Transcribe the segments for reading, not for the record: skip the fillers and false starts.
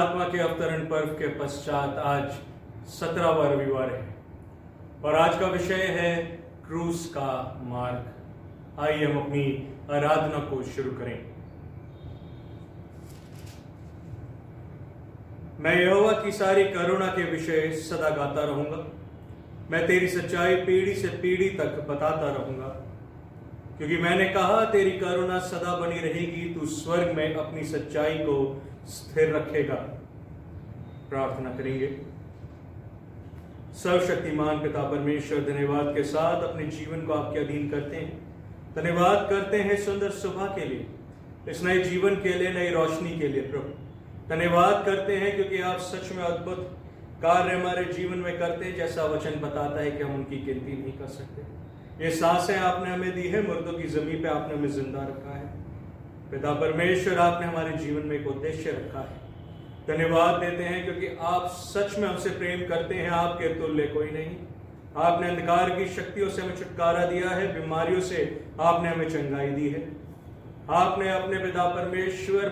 आत्मा के अवतरण पर्व के पश्चात आज 17वां रविवार है और आज का विषय है क्रूस का मार्ग। आइए हम अपनी आराधना को शुरू करें। मैं यहोवा की सारी करुणा के विषय सदा गाता रहूंगा। मैं तेरी सच्चाई पीढ़ी से पीढ़ी तक बताता रहूंगा, क्योंकि मैंने कहा तेरी करुणा सदा बनी रहेगी, तू स्वर्ग में अपनी सच्चाई को स्थिर रखेगा। प्रार्थना करेंगे। सर्वशक्तिमान पिता परमेश्वर, धन्यवाद के साथ अपने जीवन को आपके अधीन करते हैं। धन्यवाद करते हैं सुंदर सुबह के लिए, इस नए जीवन के लिए, नई रोशनी के लिए। प्रभु धन्यवाद करते हैं क्योंकि आप सच में अद्भुत कार्य हमारे जीवन में करते हैं, जैसा वचन बताता है कि हम उनकी गिनती नहीं कर सकते। ये सांसें आपने हमें दी है, मुर्दों की जमीन पे आपने हमें जिंदा रखा है। पिता परमेश्वर, आपने हमारे जीवन में एक उद्देश्य रखा है। धन्यवाद देते हैं क्योंकि आप सच में हमसे प्रेम करते हैं, आपके तुल्य कोई नहीं। आपने अंधकार की शक्तियों से हमें छुटकारा दिया है, बीमारियों से आपने हमें चंगाई दी है। आपने अपने पिता परमेश्वर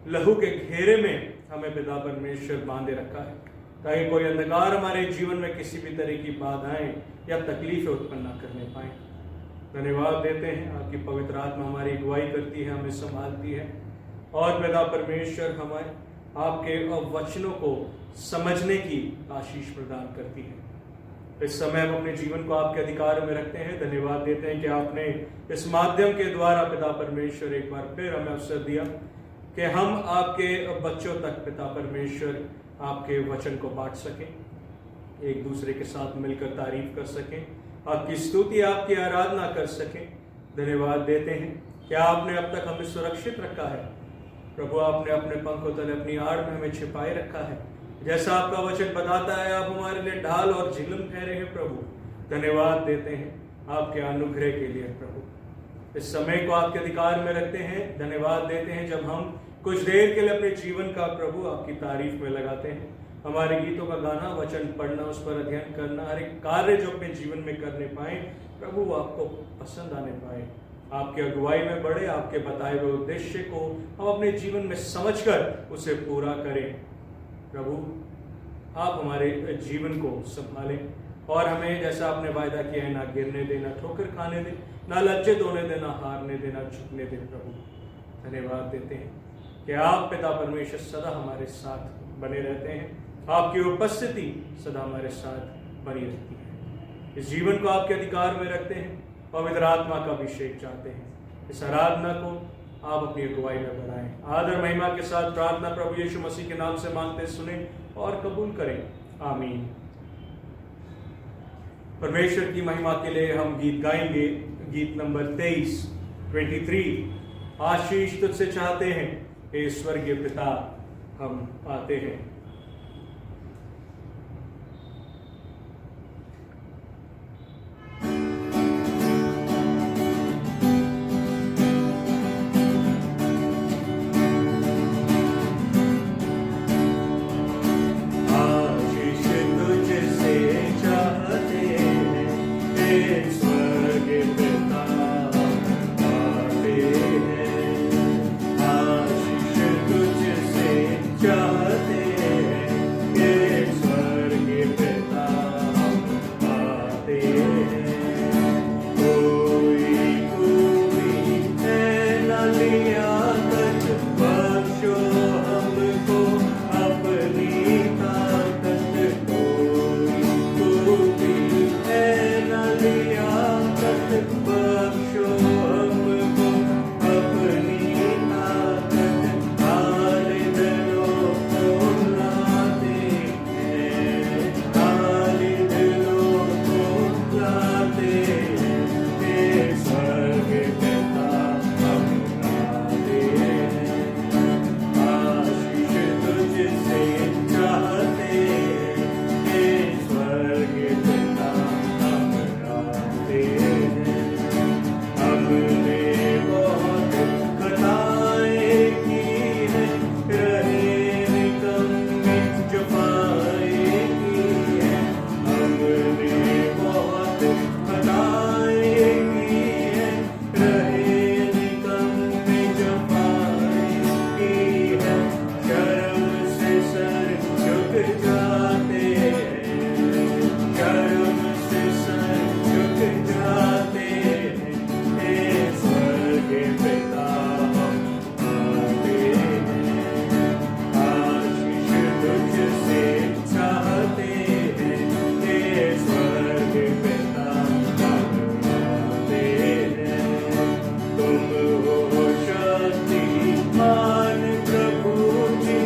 लहू के घेरे में हमें पिता परमेश्वर बांधे रखा है, ताकि कोई अंधकार हमारे जीवन में किसी भी तरह की बाधाएं या तकलीफें उत्पन्न न करने पाए। धन्यवाद देते हैं, आपकी पवित्र आत्मा हमारी अगुवाई करती है, हमें संभालती है और पिता परमेश्वर हमें आपके वचनों को समझने की आशीष प्रदान करती है। इस समय हम अपने जीवन को आपके अधिकार में रखते हैं। धन्यवाद देते हैं कि आपने इस माध्यम के द्वारा पिता परमेश्वर एक बार फिर हमें अवसर दिया कि हम आपके बच्चों तक पिता परमेश्वर आपके वचन को बांट सकें, एक दूसरे के साथ मिलकर तारीफ कर सकें, आपकी स्तुति, आपकी आराधना कर सकें। धन्यवाद देते हैं कि आपने अब तक हमें सुरक्षित रखा है। प्रभु, आपने अपने पंखों तले अपनी आड़ में हमें छिपाए रखा है, जैसा आपका वचन बताता है। आप हमारे लिए ढाल और झिलम ठहरे हैं। प्रभु धन्यवाद देते हैं आपके अनुग्रह के लिए। प्रभु इस समय को आपके अधिकार में रखते हैं। धन्यवाद देते हैं जब हम कुछ देर के लिए अपने जीवन का प्रभु आपकी तारीफ में लगाते हैं। हमारे गीतों का गाना, वचन पढ़ना, उस पर अध्ययन करना, हर एक कार्य जो अपने जीवन में करने पाए प्रभु वो आपको पसंद आने पाए, आपकी अगुवाई में बढ़े, आपके बताए हुए उद्देश्य को हम अपने जीवन में समझकर उसे पूरा करें। प्रभु आप हमारे जीवन को संभालें और हमें, जैसा आपने वायदा किया है, ना गिरने देना, ठोकर खाने दे, ना लज्जित होने देना, हारने देना, झुकने दे। प्रभु धन्यवाद देते हैं कि आप पिता परमेश्वर सदा हमारे साथ बने रहते हैं, आपकी उपस्थिति सदा हमारे साथ बनी रहती है। इस जीवन को आपके अधिकार में रखते हैं, पवित्र आत्मा का अभिषेक चाहते हैं। इस आराधना को आप अपनी अगुवाई में बढ़ाएं। आदर महिमा के साथ प्रार्थना प्रभु यीशु मसीह के नाम से मांगते, सुने और कबूल करें। आमीन। परमेश्वर की महिमा के लिए हम गीत गाएंगे। गीत नंबर 23 आशीष तुझसे चाहते हैं, हे स्वर्गीय पिता हम आते हैं। चाहते जाते हैं, कर्म से सर झुक जाते हैं, हे स्वर्ग पिता हम आते हैं, आशीष तुझसे चाहते हैं, हे स्वर्ग पिता हम आते हैं। तुम हो शक्तिमान प्रभु जी,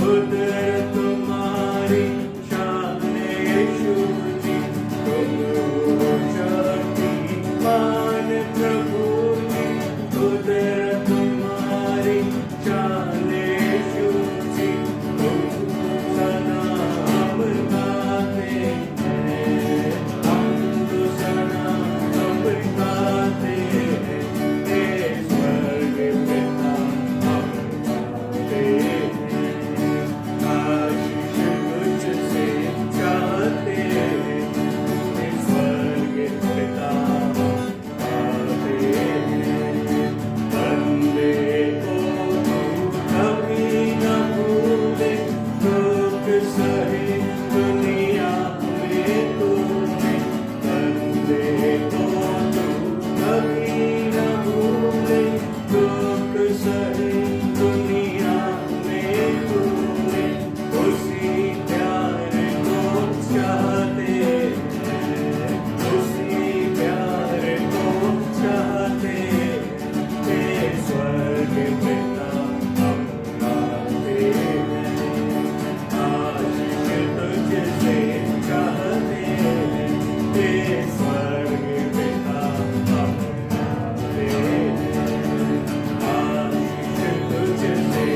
उधर तुम्हारी शान यीशु जी। तुम हो शक्तिमान प्रभु जी, उधर तुम्हारी शान यीशु जी। तुमसा नाम गाते हैं, तुमसा नाम गाते हैं, हे स्वर्ग पिता हम गाते हैं, आशीष तुझसे चाहते हैं, हे स्वर्ग पिता हम गाते हैं। बंदे को तू कभी न भूले, दुख सहे दुनिया में तूने। बंदे को तू कभी न भूले, दुख सहे दुनिया में तूने। उसी प्यार को चाहते हैं, उसी प्यार को चाहते हैं, हे स्वर्ग पिता हम गाते हैं, आशीष तुझसे चाहते हैं, हे स्वर्ग पिता हम गाते हैं, आशीष तुझसे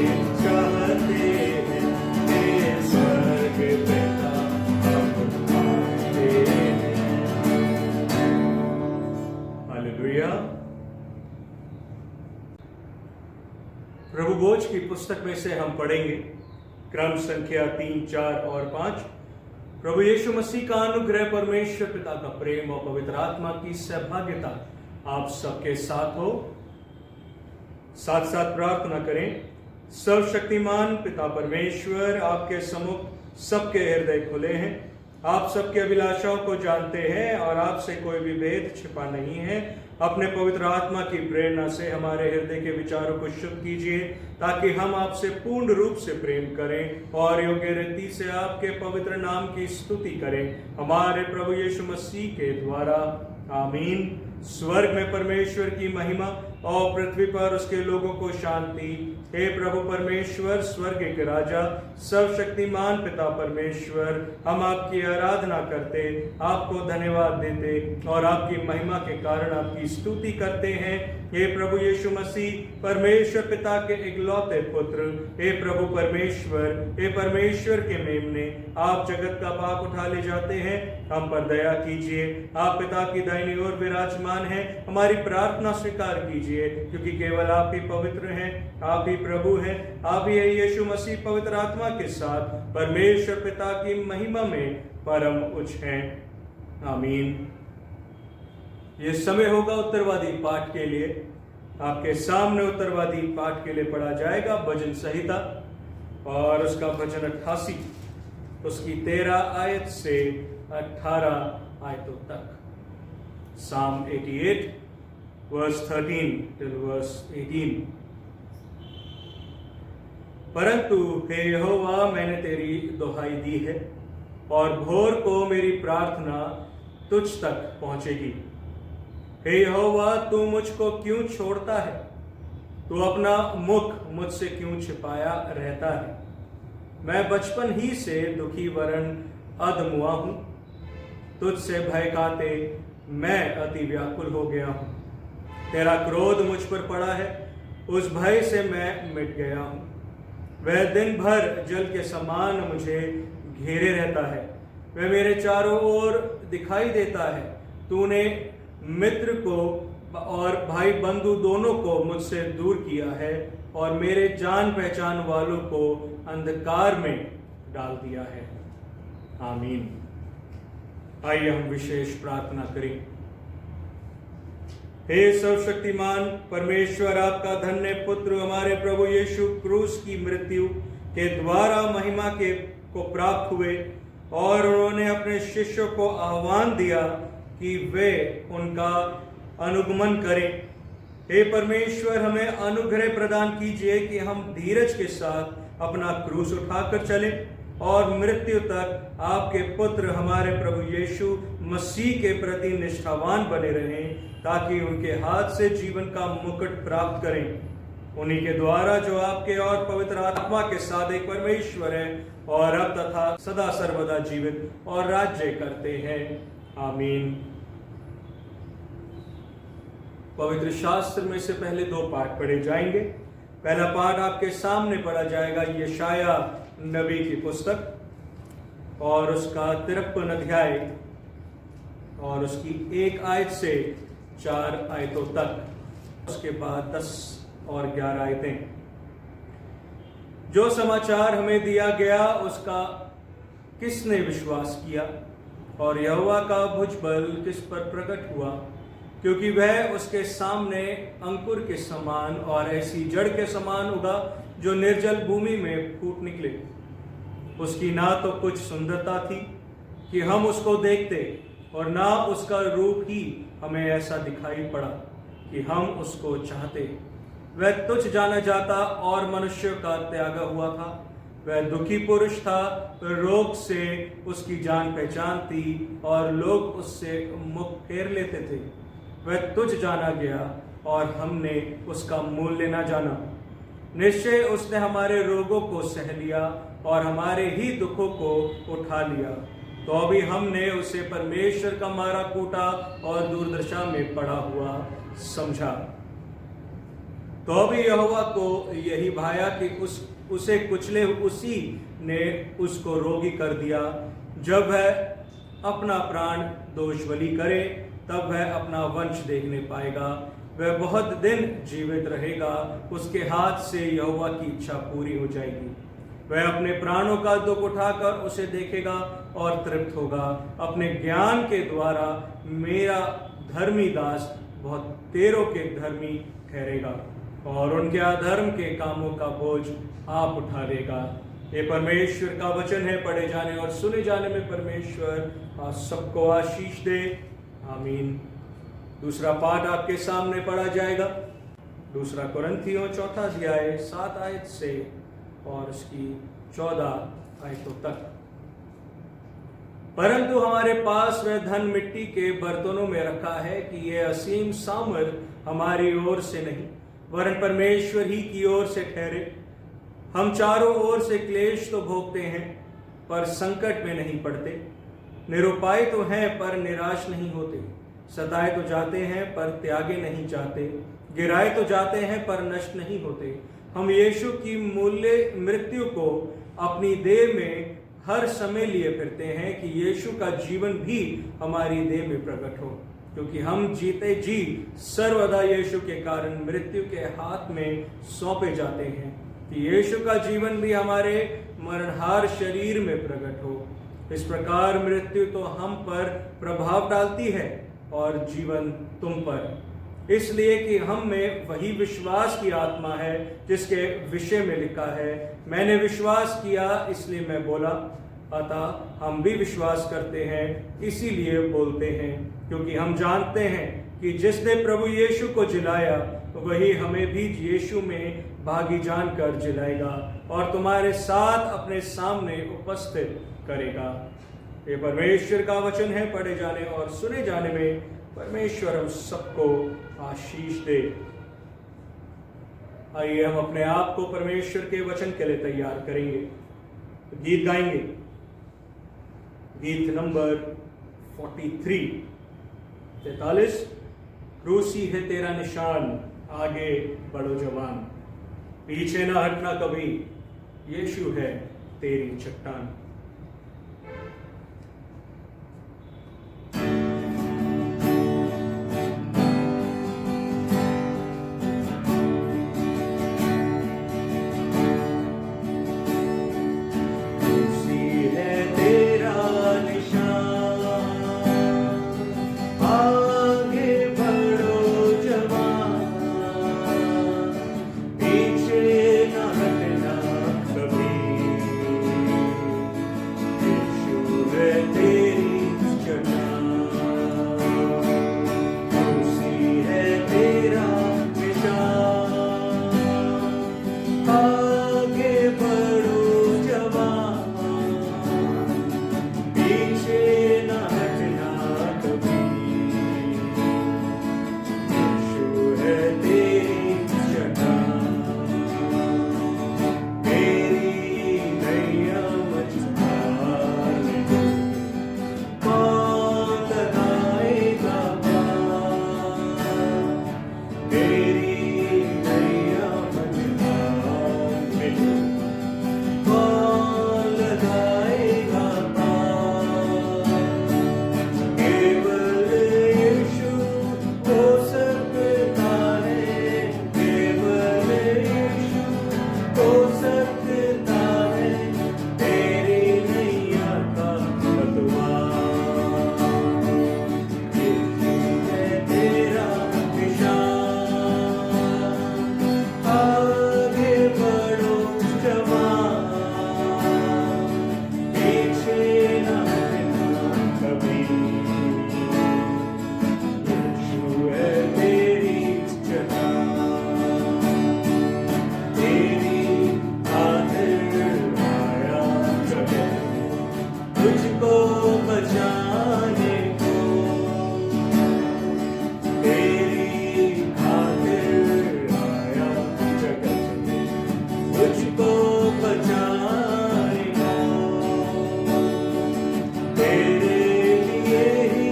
चाहते हैं, हे स्वर्ग पिता हम गाते हैं। हालेलुया। प्रभु भोज की पुस्तक में से हम पढ़ेंगे क्रम संख्या 3, 4 और 5। प्रभु यीशु मसीह का अनुग्रह, परमेश्वर पिता का प्रेम और पवित्र आत्मा की सहभागिता आप सबके साथ हो। साथ साथ प्रार्थना करें। सर्वशक्तिमान पिता परमेश्वर, आपके सम्मुख सबके हृदय खुले हैं, आप सबके अभिलाषाओं को जानते हैं और आपसे कोई भी भेद छिपा नहीं है। अपने पवित्र आत्मा की प्रेरणा से हमारे हृदय के विचारों को शुद्ध कीजिए, ताकि हम आपसे पूर्ण रूप से प्रेम करें और योग्य रीति से आपके पवित्र नाम की स्तुति करें, हमारे प्रभु यीशु मसीह के द्वारा। आमीन। स्वर्ग में परमेश्वर की महिमा और पृथ्वी पर उसके लोगों को शांति। हे प्रभु परमेश्वर, स्वर्ग के राजा, सर्वशक्तिमान पिता परमेश्वर, हम आपकी आराधना करते, आपको धन्यवाद देते और आपकी महिमा के कारण आपकी स्तुति करते हैं। हे प्रभु यीशु मसीह, परमेश्वर पिता के इकलौते पुत्र, हे प्रभु परमेश्वर, हे परमेश्वर के मेमने, आप जगत का पाप उठा ले जाते हैं, हम पर दया कीजिए। आप पिता की दाहिनी ओर विराजमान हैं, हमारी प्रार्थना स्वीकार कीजिए, क्योंकि केवल आप ही पवित्र हैं, आप ही प्रभु हैं, आप ही यीशु मसीह पवित्र आत्मा के साथ परमेश्वर पिता की महिमा में परम उच्च हैं। आमीन। ये समय होगा उत्तरवादी पाठ के लिए। आपके सामने उत्तरवादी पाठ के लिए पढ़ा जाएगा भजन संहिता और उसका भजन 88, उसकी 13 आयत से 18 आयतों तक। Psalm 88 verse 13 till verse 18। परंतु हे यहोवा, मैंने तेरी दुहाई दी है और भोर को मेरी प्रार्थना तुझ तक पहुंचेगी। हे यहोवा, तू मुझको क्यों छोड़ता है? तू अपना मुख मुझसे क्यों छिपाया रहता है? मैं बचपन ही से दुखी वरन अधमुआ हूं, तुझसे भय खाते मैं अति व्याकुल हो गया हूं। तेरा क्रोध मुझ पर पड़ा है, उस भय से मैं मिट गया हूं। वह दिन भर जल के समान मुझे घेरे रहता है, वह मेरे चारों ओर दिखाई देता है। तूने मित्र को और भाई बंधु दोनों को मुझसे दूर किया है और मेरे जान पहचान वालों को अंधकार में डाल दिया है। आमीन। आइए हम विशेष प्रार्थना करें। हे सर्वशक्तिमान परमेश्वर, आपका धन्य पुत्र हमारे प्रभु यीशु क्रूस की मृत्यु के द्वारा महिमा के को प्राप्त हुए, और उन्होंने अपने शिष्यों को आह्वान दिया कि वे उनका अनुगमन करें। हे परमेश्वर, हमें अनुग्रह प्रदान कीजिए कि हम धीरज के साथ अपना क्रूस उठाकर चलें और मृत्यु तक आपके पुत्र हमारे प्रभु यीशु मसीह के प्रति निष्ठावान बने रहें, ताकि उनके हाथ से जीवन का मुकुट प्राप्त करें। उन्हीं के द्वारा जो आपके और पवित्र आत्मा के साथ एक परमेश्वर है और अब तथा सदा सर्वदा जीवित और राज्य करते हैं। आमीन। पवित्र शास्त्र में से पहले 2 पाठ पढ़े जाएंगे। पहला पाठ आपके सामने पढ़ा जाएगा यशाया नबी की पुस्तक और उसका 53 अध्याय और उसकी 1 आयत से 4 आयतों तक, उसके बाद 10 और 11 आयतें। जो समाचार हमें दिया गया उसका किसने विश्वास किया, और यहोवा का भुजबल किस पर प्रकट हुआ? क्योंकि वह उसके सामने अंकुर के समान और ऐसी जड़ के समान उगा जो निर्जल भूमि में फूट निकले। उसकी ना तो कुछ सुंदरता थी कि हम उसको देखते, और ना उसका रूप ही हमें ऐसा दिखाई पड़ा कि हम उसको चाहते। वह तुच्छ जाना जाता और मनुष्यों का त्यागा हुआ था। वह दुखी पुरुष था, रोग से उसकी जान पहचान थी और लोग उससे मुख फेर लेते थे। वह तुच्छ जाना गया और हमने उसका मूल्य न जाना। निश्चय उसने हमारे रोगों को सह लिया और हमारे ही दुखों को उठा लिया। तो अभी हमने उसे परमेश्वर का मारा कूटा और दुर्दशा में पड़ा हुआ समझा। तो अभी यहोवा को यही भाया कि उसे कुचले उसी ने उसको रोगी कर दिया। जब वह अपना प्राण दोष बलि करे, तब वह अपना वंश देखने पाएगा। वह बहुत दिन जीवित रहेगा, उसके हाथ से यहोवा की इच्छा पूरी हो जाएगी। वह अपने प्राणों का दुख उठाकर उसे देखेगा और तृप्त होगा। अपने ज्ञान के द्वारा मेरा धर्मी दास बहुत तेरों के धर्मी ठहरेगा, और उनके अधर्म के कामों का बोझ आप उठा लेगा। ये परमेश्वर का वचन है। पढ़े जाने और सुने जाने में परमेश्वर आप सबको आशीष दे। आमीन। दूसरा पाठ आपके सामने पढ़ा जाएगा। 2 कुरिन्थियों 4 अध्याय 7 आयत से और उसकी 14 आयतों तक। परंतु हमारे पास वह धन मिट्टी के बर्तनों में रखा है कि यह असीम सामर्थ हमारी ओर से नहीं, वरन परमेश्वर ही की ओर से ठहरे। हम चारों ओर से क्लेश तो भोगते हैं, पर संकट में नहीं पड़ते। निरुपाय तो हैं, पर निराश नहीं होते। सताए तो जाते हैं, पर त्यागे नहीं जाते। गिराए तो जाते हैं, पर नष्ट नहीं होते। हम यीशु की मूल्य मृत्यु को अपनी देह में हर समय लिए फिरते हैं, कि यीशु का जीवन भी हमारी देह में प्रकट हो। क्योंकि हम जीते जी सर्वदा यीशु के कारण मृत्यु के हाथ में सौंपे जाते हैं, कि यीशु का जीवन भी हमारे मरणहार शरीर में प्रकट हो। इस प्रकार मृत्यु तो हम पर प्रभाव डालती है और जीवन तुम पर, इसलिए कि हम में वही विश्वास की आत्मा है जिसके विषय में लिखा है, मैंने विश्वास किया इसलिए मैं बोला। अतः हम भी विश्वास करते हैं, इसीलिए बोलते हैं, क्योंकि हम जानते हैं कि जिसने प्रभु यीशु को जिलाया वही हमें भी यीशु में भागी जानकर जिलाएगा और तुम्हारे साथ अपने सामने उपस्थित करेगा। ये परमेश्वर का वचन है। पढ़े जाने और सुने जाने में परमेश्वर हम सबको आशीष दे। आइए हम अपने आप को परमेश्वर के वचन के लिए तैयार करेंगे। गीत गाएंगे। गीत नंबर 43 क्रूसी है तेरा निशान, आगे बढ़ो जवान, पीछे न हटना कभी, यीशु है तेरी चट्टान। कभी तुझको बचाने को, तेरी खातिर आया जगत में, तुझको बचाने को, तेरे लिए ही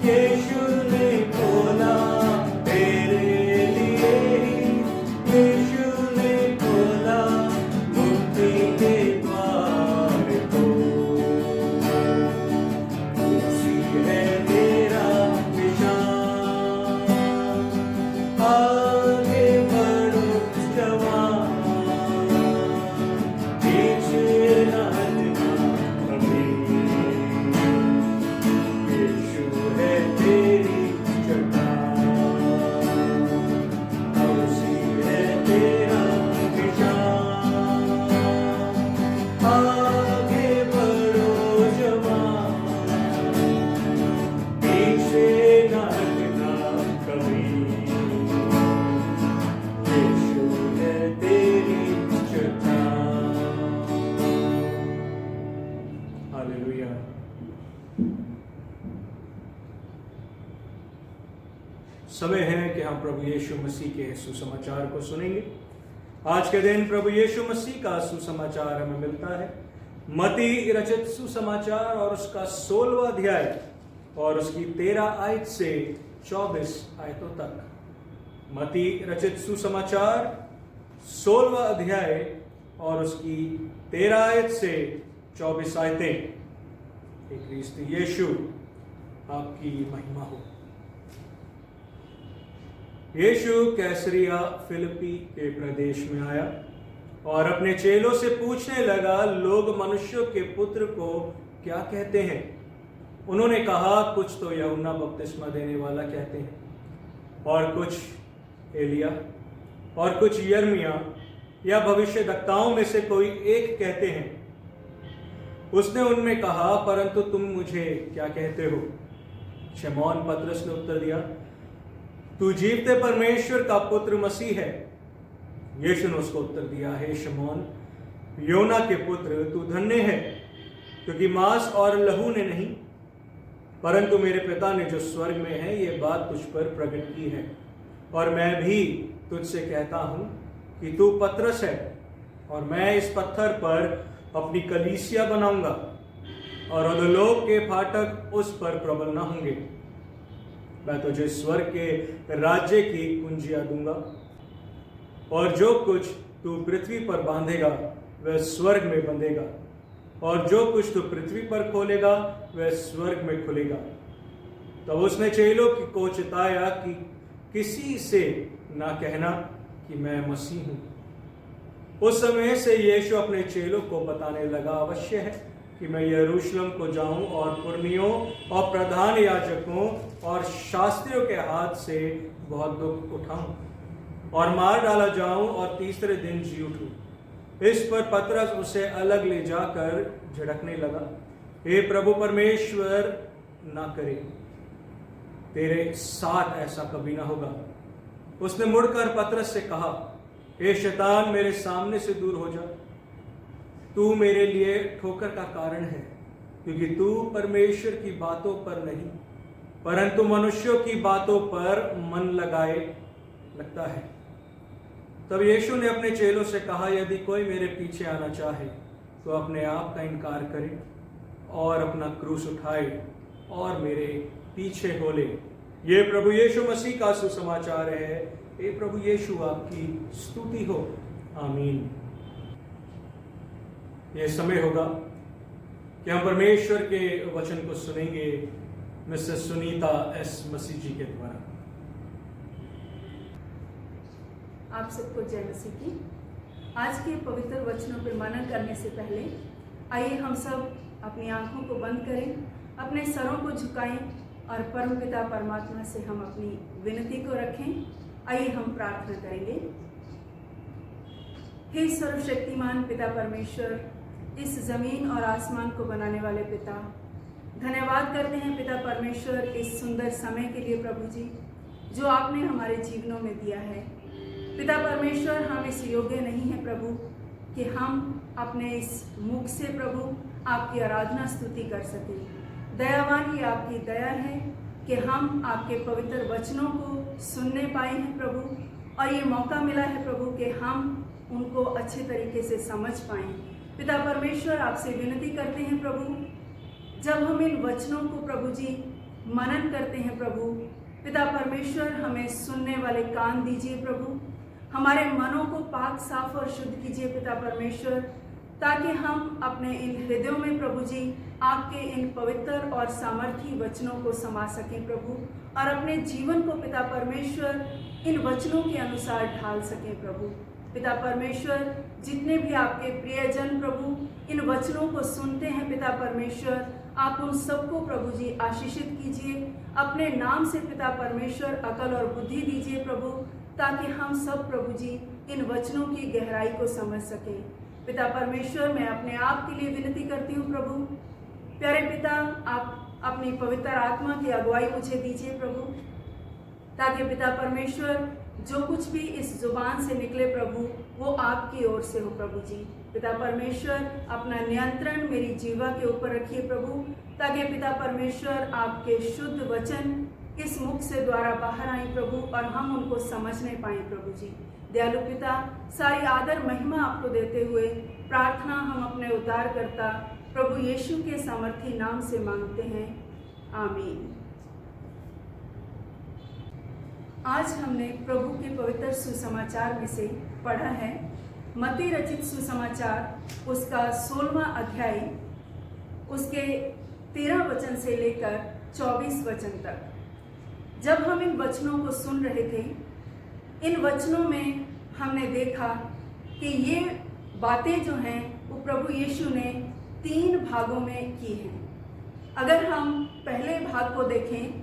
यीशु ने खोला, तेरे लिए ही यीशु ने खोला मुक्ति के द्वार को। उसी है तेरा निशान, आगे बढ़ो जवान, पीछे न हटना कभी। यीशु है तेरी चट्टान, उसी है तेरा निशान, आगे बढ़ो जवान, पीछे न हटना कभी। यीशु है तेरी चट्टान। हालेलुया। समय है कि हम प्रभु यीशु मसीह के सुसमाचार को सुनेंगे। आज के दिन प्रभु यीशु मसीह का सुसमाचार हमें मिलता है मत्ती रचित सुसमाचार और उसका 16वां अध्याय और उसकी 13 आयत से 24 आयतों तक। मत्ती रचित सुसमाचार 16वां अध्याय और उसकी 13 आयत से 24 आयतें। हे ख्रीस्त यीशु, आपकी महिमा हो। यीशु कैसरिया फिलिप्पी के प्रदेश में आया और अपने चेलों से पूछने लगा, लोग मनुष्यों के पुत्र को क्या कहते हैं? उन्होंने कहा, कुछ तो यूहन्ना बपतिस्मा देने वाला कहते हैं, और कुछ एलिया, और कुछ यिर्मयाह या भविष्यद्वक्ताओं में से कोई एक कहते हैं। उसने उनमें कहा, परंतु तुम मुझे क्या कहते हो? शमौन पतरस ने उत्तर दिया, तू जीवते परमेश्वर का पुत्र मसीह है। यीशु ने उसको उत्तर दिया, हे शमौन, योना के पुत्र, तू धन्य है, क्योंकि मांस और लहू ने नहीं, परंतु मेरे पिता ने जो स्वर्ग में है ये बात तुझ पर प्रकट की है। और मैं भी तुझसे कहता हूं कि तू पतरस है, और मैं इस पत्थर पर अपनी कलीसिया बनाऊंगा, और अधोलोक के फाटक उस पर प्रबल न होंगे। मैं तुझे स्वर्ग के राज्य की कुंजियां दूंगा, और जो कुछ तू पृथ्वी पर बांधेगा वह स्वर्ग में बंधेगा, और जो कुछ तू पृथ्वी पर खोलेगा वह स्वर्ग में खुलेगा। तब उसने चेलों को चिताया कि किसी से ना कहना कि मैं मसीह हूं। उस समय से यीशु अपने चेलों को बताने लगा, अवश्य है कि मैं यरूशलेम को जाऊं और पुरनियों और प्रधान याजकों और शास्त्रियों के हाथ से बहुत दुख उठाऊं और मार डाला जाऊं और तीसरे दिन जी उठूं। इस पर पतरस उसे अलग ले जाकर झड़कने लगा, हे प्रभु परमेश्वर, ना करे, तेरे साथ ऐसा कभी ना होगा। उसने मुड़कर पतरस से कहा, हे शैतान, मेरे सामने से दूर हो जा, तू मेरे लिए ठोकर का कारण है, क्योंकि तू परमेश्वर की बातों पर नहीं परंतु मनुष्यों की बातों पर मन लगाए लगता है। तब यीशु ने अपने चेलों से कहा, यदि कोई मेरे पीछे आना चाहे तो अपने आप का इनकार करे और अपना क्रूस उठाए और मेरे पीछे हो ले। ये प्रभु यीशु मसीह का सुसमाचार है। हे प्रभु यीशु, आपकी स्तुति हो। आमीन। यह समय होगा कि हम परमेश्वर के वचन को सुनेंगे मिसेस सुनीता एस मसीह जी के द्वारा। आप सबको जय मसीह की। आज के पवित्र वचनों पर मनन करने से पहले आइए हम सब अपनी आंखों को बंद करें, अपने सरों को झुकाएं और परमपिता परमात्मा से हम अपनी विनती को रखें। आइए हम प्रार्थना करेंगे। हे सर्वशक्तिमान पिता परमेश्वर, इस जमीन और आसमान को बनाने वाले पिता, धन्यवाद करते हैं पिता परमेश्वर इस सुंदर समय के लिए प्रभु जी, जो आपने हमारे जीवनों में दिया है। पिता परमेश्वर, हम इस योग्य नहीं है प्रभु कि हम अपने इस मुख से प्रभु आपकी आराधना स्तुति कर सके। दयावान ये आपकी दया है कि हम आपके पवित्र वचनों को सुनने पाए हैं प्रभु, और ये मौका मिला है प्रभु कि हम उनको अच्छे तरीके से समझ पाएं। पिता परमेश्वर, आपसे विनती करते हैं प्रभु, जब हम इन वचनों को प्रभु जी मनन करते हैं प्रभु, पिता परमेश्वर हमें सुनने वाले कान दीजिए प्रभु, हमारे मनों को पाक साफ और शुद्ध कीजिए पिता परमेश्वर, ताकि हम अपने इन हृदयों में प्रभु जी आपके इन पवित्र और सामर्थी वचनों को समा सकें प्रभु, और अपने जीवन को पिता परमेश्वर इन वचनों के अनुसार ढाल सकें प्रभु। पिता परमेश्वर, जितने भी आपके प्रियजन प्रभु इन वचनों को सुनते हैं पिता परमेश्वर, आप उन सबको प्रभु जी आशीषित कीजिए। अपने नाम से पिता परमेश्वर अकल और बुद्धि दीजिए प्रभु, ताकि हम सब प्रभु जी इन वचनों की गहराई को समझ सकें। पिता परमेश्वर, मैं अपने आप के लिए विनती करती हूँ प्रभु। प्यारे पिता, आप अपनी पवित्र आत्मा की अगुवाई मुझे दीजिए प्रभु, ताकि पिता परमेश्वर जो कुछ भी इस जुबान से निकले प्रभु वो आपकी ओर से हो प्रभु जी। पिता परमेश्वर, अपना नियंत्रण मेरी जीवा के ऊपर रखिए प्रभु, ताकि पिता परमेश्वर आपके शुद्ध वचन इस मुख से द्वारा बाहर आए प्रभु, और हम उनको समझने पाए प्रभु जी। दयालु पिता, सारी आदर महिमा आपको देते हुए प्रार्थना हम अपने उद्धारकर्ता प्रभु यीशु के सामर्थी नाम से मांगते हैं, आमीन। आज हमने प्रभु के पवित्र सुसमाचार में से पढ़ा है मत्ती रचित सुसमाचार, उसका 16वां अध्याय, उसके 13 वचन से लेकर 24 वचन तक। जब हम इन वचनों को सुन रहे थे, इन वचनों में हमने देखा कि ये बातें जो हैं वो प्रभु यीशु ने 3 भागों में की हैं। अगर हम पहले भाग को देखें,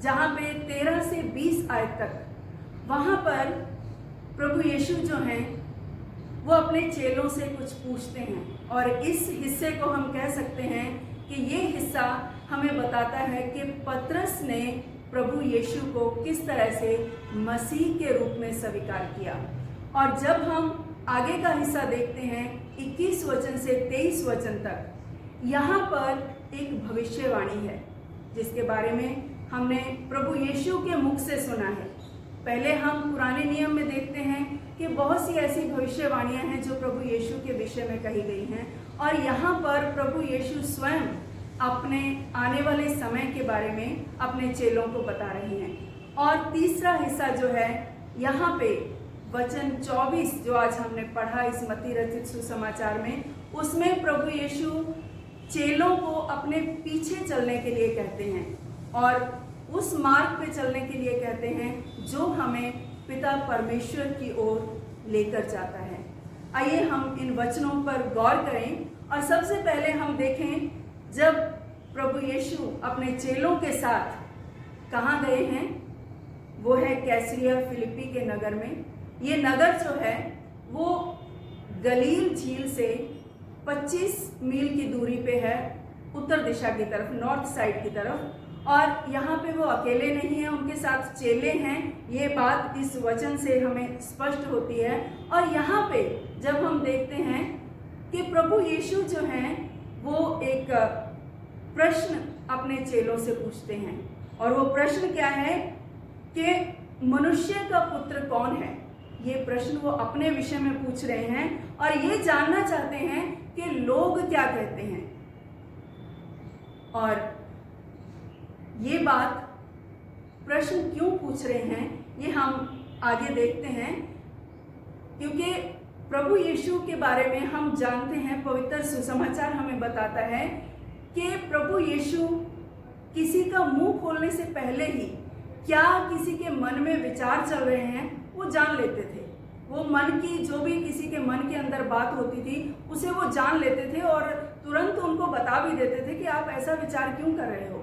जहाँ पे 13 से 20 आयत तक, वहाँ पर प्रभु यीशु जो हैं वो अपने चेलों से कुछ पूछते हैं, और इस हिस्से को हम कह सकते हैं कि ये हिस्सा हमें बताता है कि पतरस ने प्रभु यीशु को किस तरह से मसीह के रूप में स्वीकार किया। और जब हम आगे का हिस्सा देखते हैं 21 वचन से 23 वचन तक, यहाँ पर एक भविष्यवाणी है जिसके बारे में हमने प्रभु यीशु के मुख से सुना है। पहले हम पुराने नियम में देखते हैं कि बहुत सी ऐसी भविष्यवाणियां हैं जो प्रभु यीशु के विषय में कही गई हैं, और यहाँ पर प्रभु यीशु स्वयं अपने आने वाले समय के बारे में अपने चेलों को बता रहे हैं। और तीसरा हिस्सा जो है यहाँ पे वचन 24 जो आज हमने पढ़ा इस मत्ती रचित सुसमाचार में, उसमें प्रभु यीशु चेलों को अपने पीछे चलने के लिए कहते हैं और उस मार्ग पे चलने के लिए कहते हैं जो हमें पिता परमेश्वर की ओर लेकर जाता है। आइए हम इन वचनों पर गौर करें, और सबसे पहले हम देखें जब प्रभु यीशु अपने चेलों के साथ कहाँ गए हैं। वो है कैसरिया फिलिप्पी के नगर में। ये नगर जो है वो गलील झील से 25 मील की दूरी पे है, उत्तर दिशा की तरफ, नॉर्थ साइड की तरफ। और यहाँ पे वो अकेले नहीं हैं, उनके साथ चेले हैं। ये बात इस वचन से हमें स्पष्ट होती है। और यहाँ पे जब हम देखते हैं कि प्रभु यीशु जो हैं वो एक प्रश्न अपने चेलों से पूछते हैं, और वो प्रश्न क्या है कि मनुष्य का पुत्र कौन है। ये प्रश्न वो अपने विषय में पूछ रहे हैं और ये जानना चाहते हैं कि लोग क्या कहते हैं। और ये बात प्रश्न क्यों पूछ रहे हैं ये हम आगे देखते हैं, क्योंकि प्रभु यीशु के बारे में हम जानते हैं, पवित्र सुसमाचार हमें बताता है कि प्रभु यीशु किसी का मुंह खोलने से पहले ही क्या किसी के मन में विचार चल रहे हैं वो जान लेते थे। वो मन की जो भी किसी के मन के अंदर बात होती थी उसे वो जान लेते थे और तुरंत उनको बता भी देते थे कि आप ऐसा विचार क्यों कर रहे हो।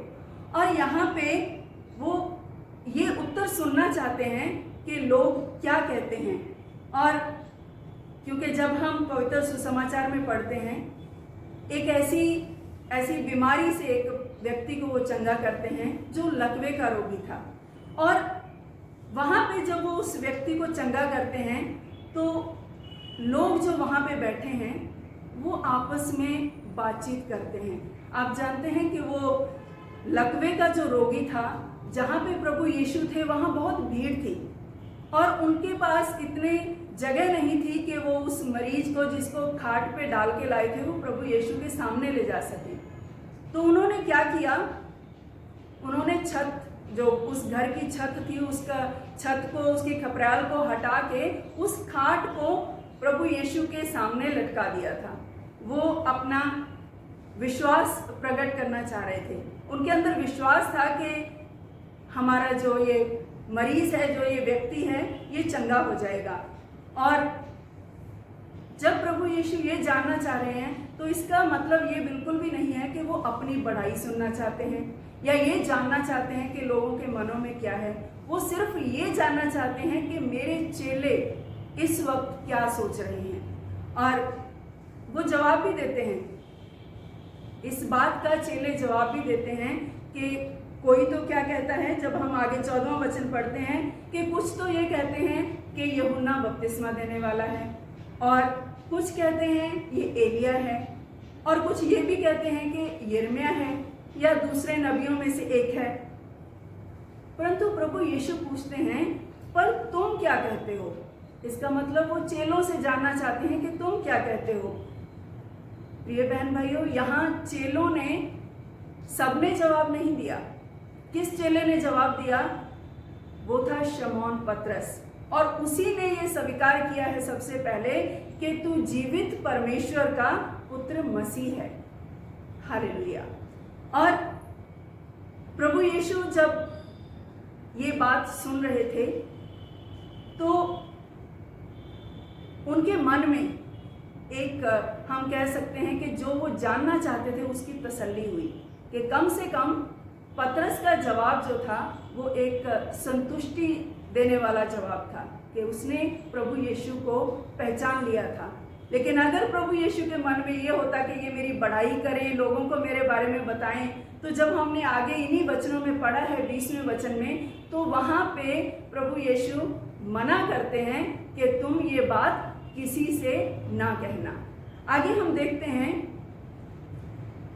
और यहाँ पे वो ये उत्तर सुनना चाहते हैं कि लोग क्या कहते हैं। और क्योंकि जब हम पवित्र सुसमाचार में पढ़ते हैं, एक ऐसी बीमारी से एक व्यक्ति को वो चंगा करते हैं जो लकवे का रोगी था। और वहाँ पे जब वो उस व्यक्ति को चंगा करते हैं तो लोग जो वहाँ पे बैठे हैं वो आपस में बातचीत करते हैं। आप जानते हैं कि वो लकवे का जो रोगी था, जहाँ पे प्रभु यीशु थे वहाँ बहुत भीड़ थी और उनके पास इतने जगह नहीं थी कि वो उस मरीज को, जिसको खाट पे डाल के लाए थे, वो प्रभु यीशु के सामने ले जा सके। तो उन्होंने क्या किया, उन्होंने छत, जो उस घर की छत थी, उसका छत को, उसकी खपराल को हटा के उस खाट को प्रभु यीशु के सामने लटका दिया था। वो अपना विश्वास प्रकट करना चाह रहे थे। उनके अंदर विश्वास था कि हमारा जो ये मरीज है, जो ये व्यक्ति है, ये चंगा हो जाएगा। और जब प्रभु यीशु ये जानना चाह रहे हैं तो इसका मतलब ये बिल्कुल भी नहीं है कि वो अपनी बढ़ाई सुनना चाहते हैं या ये जानना चाहते हैं कि लोगों के मनों में क्या है। वो सिर्फ ये जानना चाहते हैं कि मेरे चेले इस वक्त क्या सोच रहे हैं। और वो जवाब भी देते हैं, इस बात का चेले जवाब भी देते हैं कि कोई तो क्या कहता है, जब हम आगे 14वां वचन पढ़ते हैं कि कुछ तो ये कहते हैं कि यूहन्ना बपतिस्मा देने वाला है, और कुछ कहते हैं ये एलिया है, और कुछ ये भी कहते हैं कि यिर्मयाह है या दूसरे नबियों में से एक है। परंतु प्रभु यीशु पूछते हैं, पर तुम क्या कहते हो? इसका मतलब वो चेलों से जानना चाहते हैं कि तुम क्या कहते हो। प्रिय बहन भाइयों, यहाँ चेलों ने सबने जवाब नहीं दिया। किस चेले ने जवाब दिया? वो था शमौन पतरस, और उसी ने ये स्वीकार किया है सबसे पहले कि तू जीवित परमेश्वर का पुत्र मसीह है। हालेलुया। और प्रभु यीशु जब ये बात सुन रहे थे तो उनके मन में एक, हम कह सकते हैं कि जो वो जानना चाहते थे उसकी तसल्ली हुई कि कम से कम पतरस का जवाब जो था वो एक संतुष्टि देने वाला जवाब था कि उसने प्रभु यीशु को पहचान लिया था। लेकिन अगर प्रभु यीशु के मन में ये होता कि ये मेरी बढ़ाई करें, लोगों को मेरे बारे में बताएं, तो जब हमने आगे इन्हीं वचनों में पढ़ा है 20वें वचन में, तो वहाँ पे प्रभु यीशु मना करते हैं कि तुम ये बात किसी से ना कहना। आगे हम देखते हैं,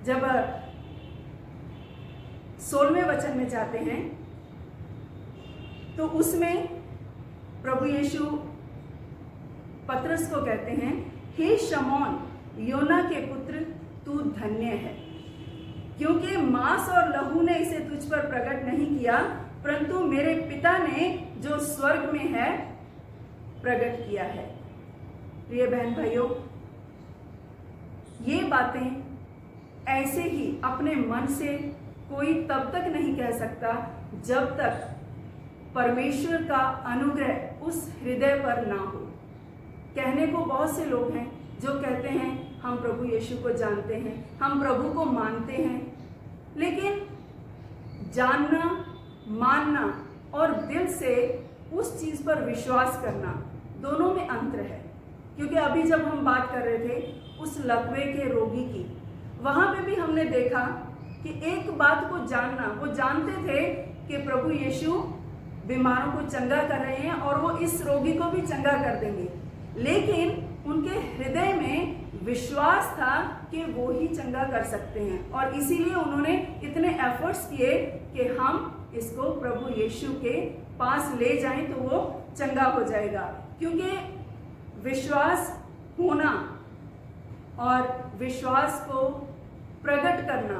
जब 16वें वचन में जाते हैं तो उसमें प्रभु यीशु पतरस को कहते हैं, हे शमौन, योना के पुत्र, तू धन्य है, क्योंकि मांस और लहू ने इसे तुझ पर प्रकट नहीं किया, परंतु मेरे पिता ने जो स्वर्ग में है प्रकट किया है। प्रिय बहन भाइयों, ये बातें ऐसे ही अपने मन से कोई तब तक नहीं कह सकता जब तक परमेश्वर का अनुग्रह उस हृदय पर ना हो। कहने को बहुत से लोग हैं जो कहते हैं हम प्रभु यीशु को जानते हैं, हम प्रभु को मानते हैं, लेकिन जानना, मानना और दिल से उस चीज पर विश्वास करना, दोनों में अंतर है। क्योंकि अभी जब हम बात कर रहे थे उस लकवे के रोगी की, वहां पे भी हमने देखा कि एक बात को जानना, वो जानते थे कि प्रभु यीशु बीमारों को चंगा कर रहे हैं और वो इस रोगी को भी चंगा कर देंगे, लेकिन उनके हृदय में विश्वास था कि वो ही चंगा कर सकते हैं, और इसीलिए उन्होंने इतने एफर्ट्स किए कि हम इसको प्रभु यीशु के पास ले जाएं तो वो चंगा हो जाएगा। क्योंकि विश्वास होना और विश्वास को प्रकट करना,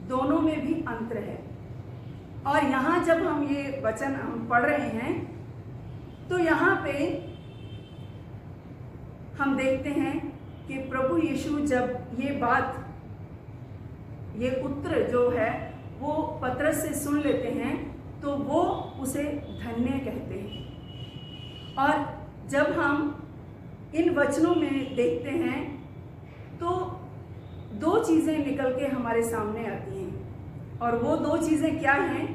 दोनों में भी अंतर है। और यहाँ जब हम ये वचन हम पढ़ रहे हैं तो यहाँ पे हम देखते हैं कि प्रभु यीशु जब ये बात, ये उत्तर जो है वो पतरस से सुन लेते हैं तो वो उसे धन्य कहते हैं। और जब हम इन वचनों में देखते हैं तो दो चीजें निकल के हमारे सामने आती हैं, और वो दो चीजें क्या हैं?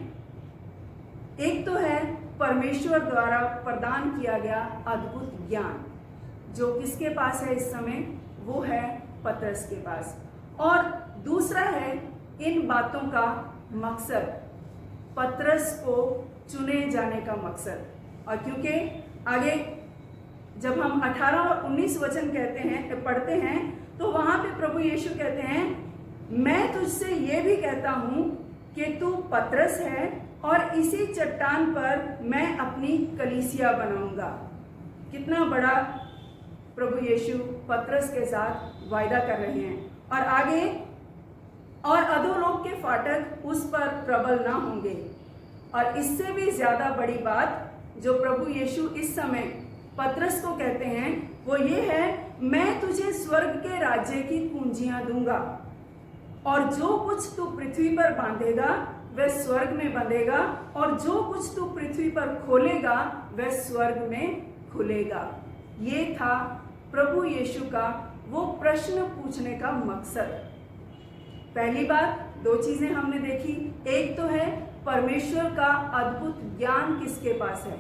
एक तो है परमेश्वर द्वारा प्रदान किया गया अद्भुत ज्ञान, जो किसके पास है इस समय? वो है पतरस के पास। और दूसरा है इन बातों का मकसद, पतरस को चुने जाने का मकसद। और क्योंकि आगे जब हम 18 और 19 वचन कहते हैं, पढ़ते हैं, तो वहां पे प्रभु यीशु कहते हैं, मैं तुझसे ये भी कहता हूं कि तू पतरस है और इसी चट्टान पर मैं अपनी कलीसिया बनाऊंगा। कितना बड़ा प्रभु यीशु पतरस के साथ वायदा कर रहे हैं। और आगे, और अधोलोक के फाटक उस पर प्रबल ना होंगे। और इससे भी ज्यादा बड़ी बात जो प्रभु यीशु इस समय पतरस को कहते हैं वो ये है, मैं तुझे स्वर्ग के राज्य की कुंजियां दूंगा और जो कुछ तू पृथ्वी पर बांधेगा वह स्वर्ग में बंधेगा और जो कुछ तू पृथ्वी पर खोलेगा वह स्वर्ग में खुलेगा। ये था प्रभु यीशु का वो प्रश्न पूछने का मकसद। पहली बात, दो चीजें हमने देखी। एक तो है परमेश्वर का अद्भुत ज्ञान किसके पास है,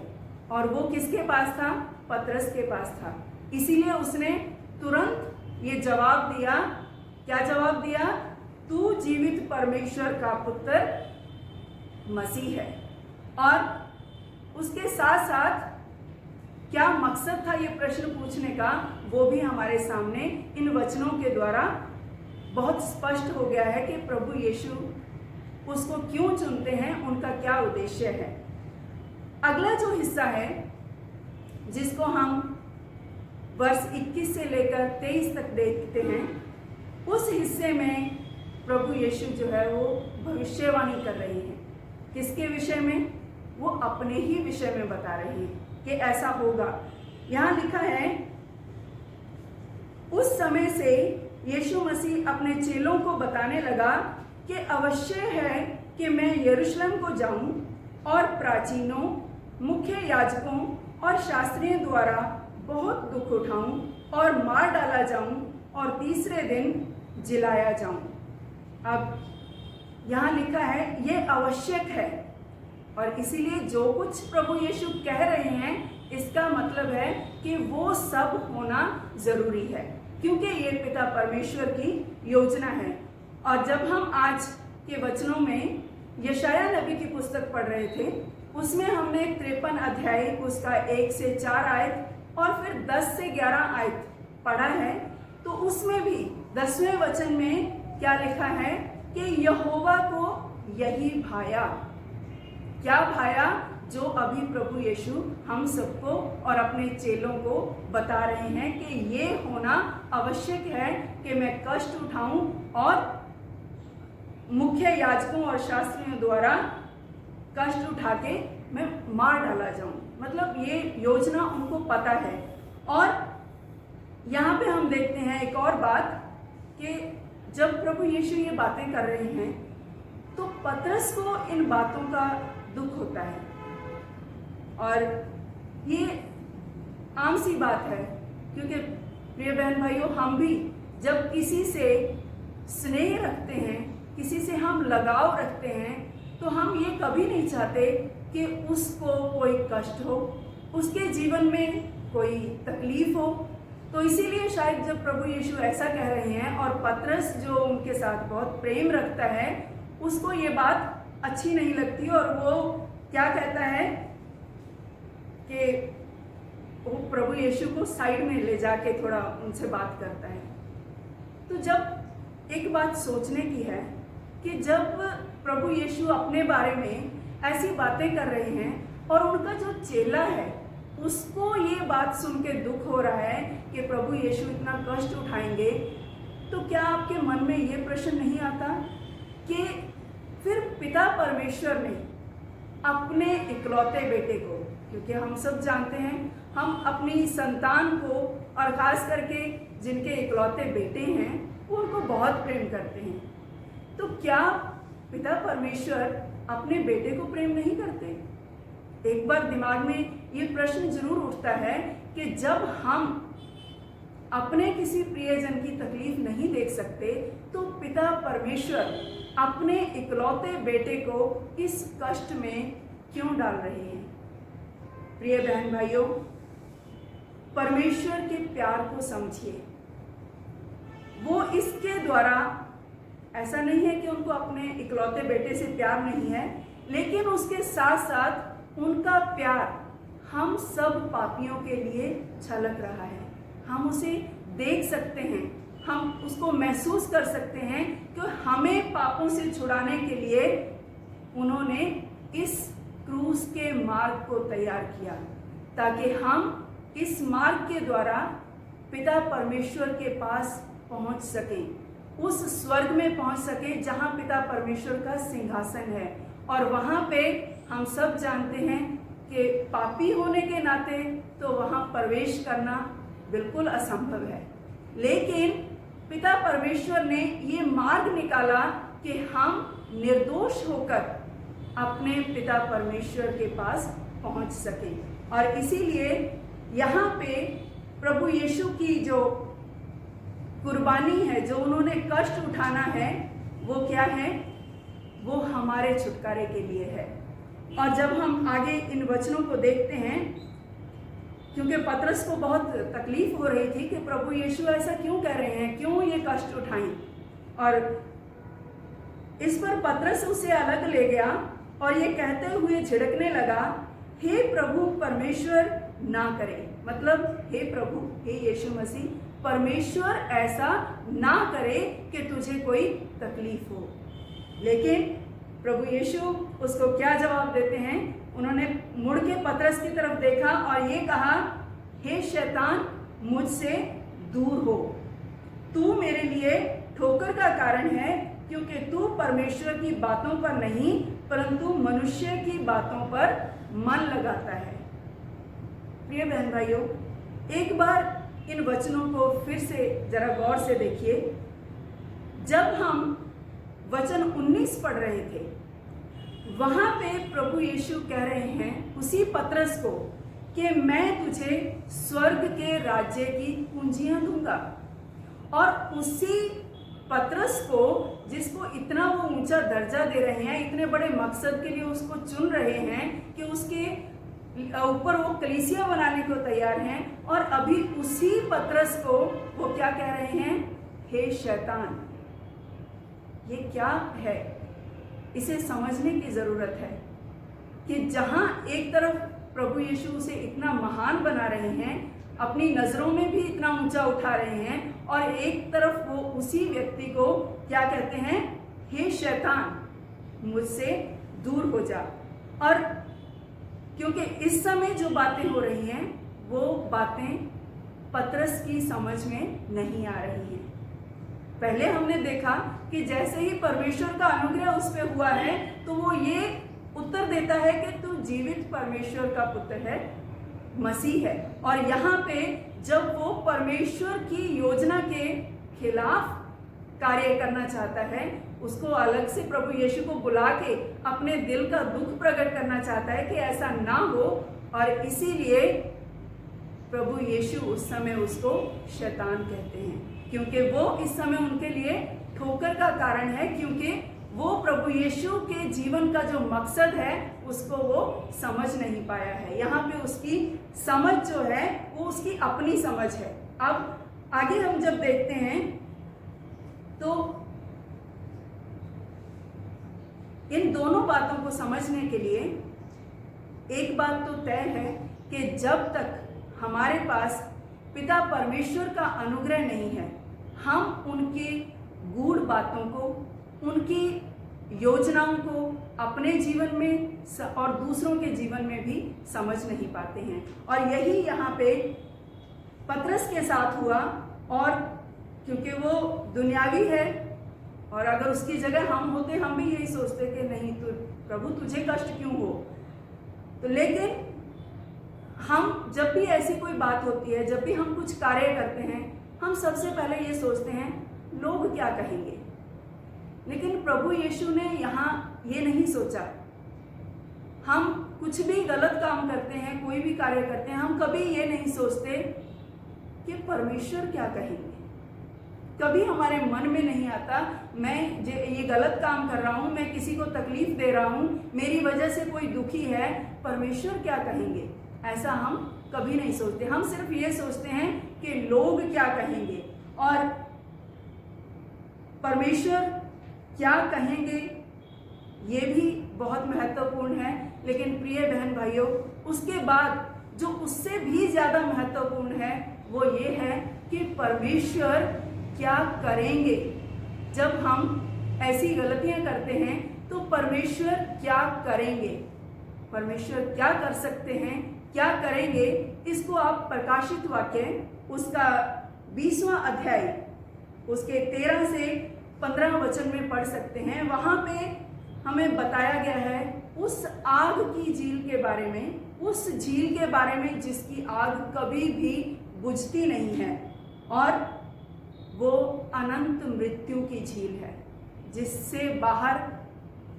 और वो किसके पास था? पतरस के पास था। इसीलिए उसने तुरंत ये जवाब दिया। क्या जवाब दिया? तू जीवित परमेश्वर का पुत्र मसीह है। और उसके साथ साथ क्या मकसद था ये प्रश्न पूछने का, वो भी हमारे सामने इन वचनों के द्वारा बहुत स्पष्ट हो गया है कि प्रभु यीशु उसको क्यों चुनते हैं, उनका क्या उद्देश्य है। अगला जो हिस्सा है जिसको हम वर्ष 21 से लेकर 23 तक देखते हैं, उस हिस्से में प्रभु यीशु जो है वो भविष्यवाणी कर रही है। किसके विषय में? वो अपने ही विषय में बता रही है कि ऐसा होगा। यहां लिखा है, उस समय से यीशु मसीह अपने चेलों को बताने लगा कि अवश्य है कि मैं यरूशलेम को जाऊं और प्राचीनों, मुख्य याजकों और शास्त्रियों द्वारा बहुत दुख उठाऊं और मार डाला जाऊं और तीसरे दिन जिलाया जाऊं। अब यहाँ लिखा है ये आवश्यक है, और इसीलिए जो कुछ प्रभु यीशु कह रहे हैं इसका मतलब है कि वो सब होना जरूरी है, क्योंकि ये पिता परमेश्वर की योजना है। और जब हम आज के वचनों में यशाया नबी की पुस्तक पढ़ रहे थे, उसमें हमने 53 अध्याय उसका 1 से 4 आयत और फिर 10 से 11 आयत पढ़ा है। तो उसमें भी 10वें वचन में क्या लिखा है कि यहोवा को यही भाया। क्या भाया? जो अभी प्रभु यीशु हम सबको और अपने चेलों को बता रहे हैं कि ये होना आवश्यक है कि मैं कष्ट उठाऊं और मुख्य याजकों और शास्त्रियों द्वारा कष्ट उठा के मैं मार डाला जाऊं। मतलब ये योजना उनको पता है। और यहाँ पे हम देखते हैं एक और बात कि जब प्रभु यीशु ये बातें कर रहे हैं तो पतरस को इन बातों का दुख होता है, और ये आम सी बात है, क्योंकि प्रिय बहन भाइयों, हम भी जब किसी से स्नेह रखते हैं, किसी से हम लगाव रखते हैं, तो हम ये कभी नहीं चाहते कि उसको कोई कष्ट हो, उसके जीवन में कोई तकलीफ हो। तो इसीलिए शायद जब प्रभु यीशु ऐसा कह रहे हैं और पतरस जो उनके साथ बहुत प्रेम रखता है, उसको ये बात अच्छी नहीं लगती और वो क्या कहता है कि वो प्रभु यीशु को साइड में ले जाके थोड़ा उनसे बात करता है। तो जब एक बात सोचने की है कि जब प्रभु यीशु अपने बारे में ऐसी बातें कर रहे हैं और उनका जो चेला है उसको ये बात सुन के दुख हो रहा है कि प्रभु यीशु इतना कष्ट उठाएंगे, तो क्या आपके मन में ये प्रश्न नहीं आता कि फिर पिता परमेश्वर ने अपने इकलौते बेटे को, क्योंकि हम सब जानते हैं हम अपनी संतान को और खास करके जिनके इकलौते बेटे हैं वो उनको बहुत प्रेम करते हैं, तो क्या पिता परमेश्वर अपने बेटे को प्रेम नहीं करते? एक बार दिमाग में ये प्रश्न जरूर उठता है कि जब हम अपने किसी प्रियजन की तकलीफ नहीं देख सकते तो पिता परमेश्वर अपने इकलौते बेटे को इस कष्ट में क्यों डाल रहे हैं? प्रिय बहन भाइयों, परमेश्वर के प्यार को समझिए। वो इसके द्वारा, ऐसा नहीं है कि उनको अपने इकलौते बेटे से प्यार नहीं है, लेकिन उसके साथ साथ उनका प्यार हम सब पापियों के लिए छलक रहा है। हम उसे देख सकते हैं हम उसको महसूस कर सकते हैं कि हमें पापों से छुड़ाने के लिए उन्होंने इस क्रूस के मार्ग को तैयार किया, ताकि हम इस मार्ग के द्वारा पिता परमेश्वर के पास पहुंच सकें, उस स्वर्ग में पहुंच सके जहां पिता परमेश्वर का सिंहासन है। और वहां पे हम सब जानते हैं कि पापी होने के नाते तो वहां प्रवेश करना बिल्कुल असंभव है, लेकिन पिता परमेश्वर ने ये मार्ग निकाला कि हम निर्दोष होकर अपने पिता परमेश्वर के पास पहुंच सकें। और इसीलिए यहाँ पे प्रभु यीशु की जो कुर्बानी है, जो उन्होंने कष्ट उठाना है, वो क्या है? वो हमारे छुटकारे के लिए है। और जब हम आगे इन वचनों को देखते हैं, क्योंकि पतरस को बहुत तकलीफ हो रही थी कि प्रभु यीशु ऐसा क्यों कह रहे हैं, क्यों ये कष्ट उठाएं, और इस पर पतरस उसे अलग ले गया और ये कहते हुए झिड़कने लगा, हे प्रभु परमेश्वर ना करे। मतलब हे प्रभु, हे यीशु मसीह, परमेश्वर ऐसा ना करे कि तुझे कोई तकलीफ हो। लेकिन प्रभु यीशु उसको क्या जवाब देते हैं? उन्होंने मुड़ के पतरस की तरफ देखा और ये कहा, हे शैतान, मुझसे दूर हो, तू मेरे लिए ठोकर का कारण है, क्योंकि तू परमेश्वर की बातों पर नहीं परंतु मनुष्य की बातों पर मन लगाता है। प्रिय बहन भाइयों, एक बार इन वचनों को फिर से जरा गौर से देखिए। जब हम वचन 19 पढ़ रहे थे, वहां पे प्रभु यीशु कह रहे हैं उसी पतरस को कि मैं तुझे स्वर्ग के राज्य की कुंजियां दूंगा। और उसी पतरस को, जिसको इतना वो ऊंचा दर्जा दे रहे हैं, इतने बड़े मकसद के लिए उसको चुन रहे हैं कि उसके ऊपर वो कलीसिया बनाने को तैयार हैं, और अभी उसी पतरस को वो क्या कह रहे हैं? हे शैतान। ये क्या है? इसे समझने की जरूरत है कि जहां एक तरफ प्रभु यीशु उसे इतना महान बना रहे हैं, अपनी नजरों में भी इतना ऊंचा उठा रहे हैं, और एक तरफ वो उसी व्यक्ति को क्या कहते हैं? हे शैतान, मुझसे दूर हो जा। और क्योंकि इस समय जो बातें हो रही हैं, वो बातें पतरस की समझ में नहीं आ रही हैं। पहले हमने देखा कि जैसे ही परमेश्वर का अनुग्रह उस पर हुआ है, तो वो ये उत्तर देता है कि तू जीवित परमेश्वर का पुत्र है, मसीह है। और यहाँ पे जब वो परमेश्वर की योजना के खिलाफ कार्य करना चाहता है, उसको अलग से प्रभु यीशु को बुला के अपने दिल का दुख प्रकट करना चाहता है कि ऐसा ना हो, और इसीलिए प्रभु यीशु उस समय उसको शैतान कहते हैं, क्योंकि वो इस समय उनके लिए ठोकर का कारण है, क्योंकि वो प्रभु यीशु के जीवन का जो मकसद है उसको वो समझ नहीं पाया है। यहाँ पे उसकी समझ जो है वो उसकी अपनी समझ है। अब आगे हम जब देखते हैं तो इन दोनों बातों को समझने के लिए एक बात तो तय है कि जब तक हमारे पास पिता परमेश्वर का अनुग्रह नहीं है, हम उनकी गूढ़ बातों को, उनकी योजनाओं को अपने जीवन में और दूसरों के जीवन में भी समझ नहीं पाते हैं। और यही यहाँ पे पतरस के साथ हुआ, और क्योंकि वो दुनियावी है, और अगर उसकी जगह हम होते, हम भी यही सोचते कि नहीं तो प्रभु तुझे कष्ट क्यों हो। तो लेकिन हम जब भी ऐसी कोई बात होती है, जब भी हम कुछ कार्य करते हैं, हम सबसे पहले ये सोचते हैं लोग क्या कहेंगे। लेकिन प्रभु यीशु ने यहाँ ये नहीं सोचा। हम कुछ भी गलत काम करते हैं, कोई भी कार्य करते हैं, हम कभी ये नहीं सोचते कि परमेश्वर क्या कहेंगे। कभी हमारे मन में नहीं आता मैं ये गलत काम कर रहा हूँ, मैं किसी को तकलीफ दे रहा हूँ, मेरी वजह से कोई दुखी है, परमेश्वर क्या कहेंगे। ऐसा हम कभी नहीं सोचते। हम सिर्फ ये सोचते हैं कि लोग क्या कहेंगे, और परमेश्वर क्या कहेंगे ये भी बहुत महत्वपूर्ण है। लेकिन प्रिय बहन भाइयों, उसके बाद जो उससे भी ज़्यादा महत्वपूर्ण है वो ये है कि परमेश्वर क्या करेंगे। जब हम ऐसी गलतियां करते हैं तो परमेश्वर क्या करेंगे, परमेश्वर क्या कर सकते हैं, क्या करेंगे, इसको आप प्रकाशित वाक्य उसका 20वां अध्याय उसके 13 से 15 वचन में पढ़ सकते हैं। वहां पे हमें बताया गया है उस आग की झील के बारे में, उस झील के बारे में जिसकी आग कभी भी बुझती नहीं है, और वो अनंत मृत्यु की झील है, जिससे बाहर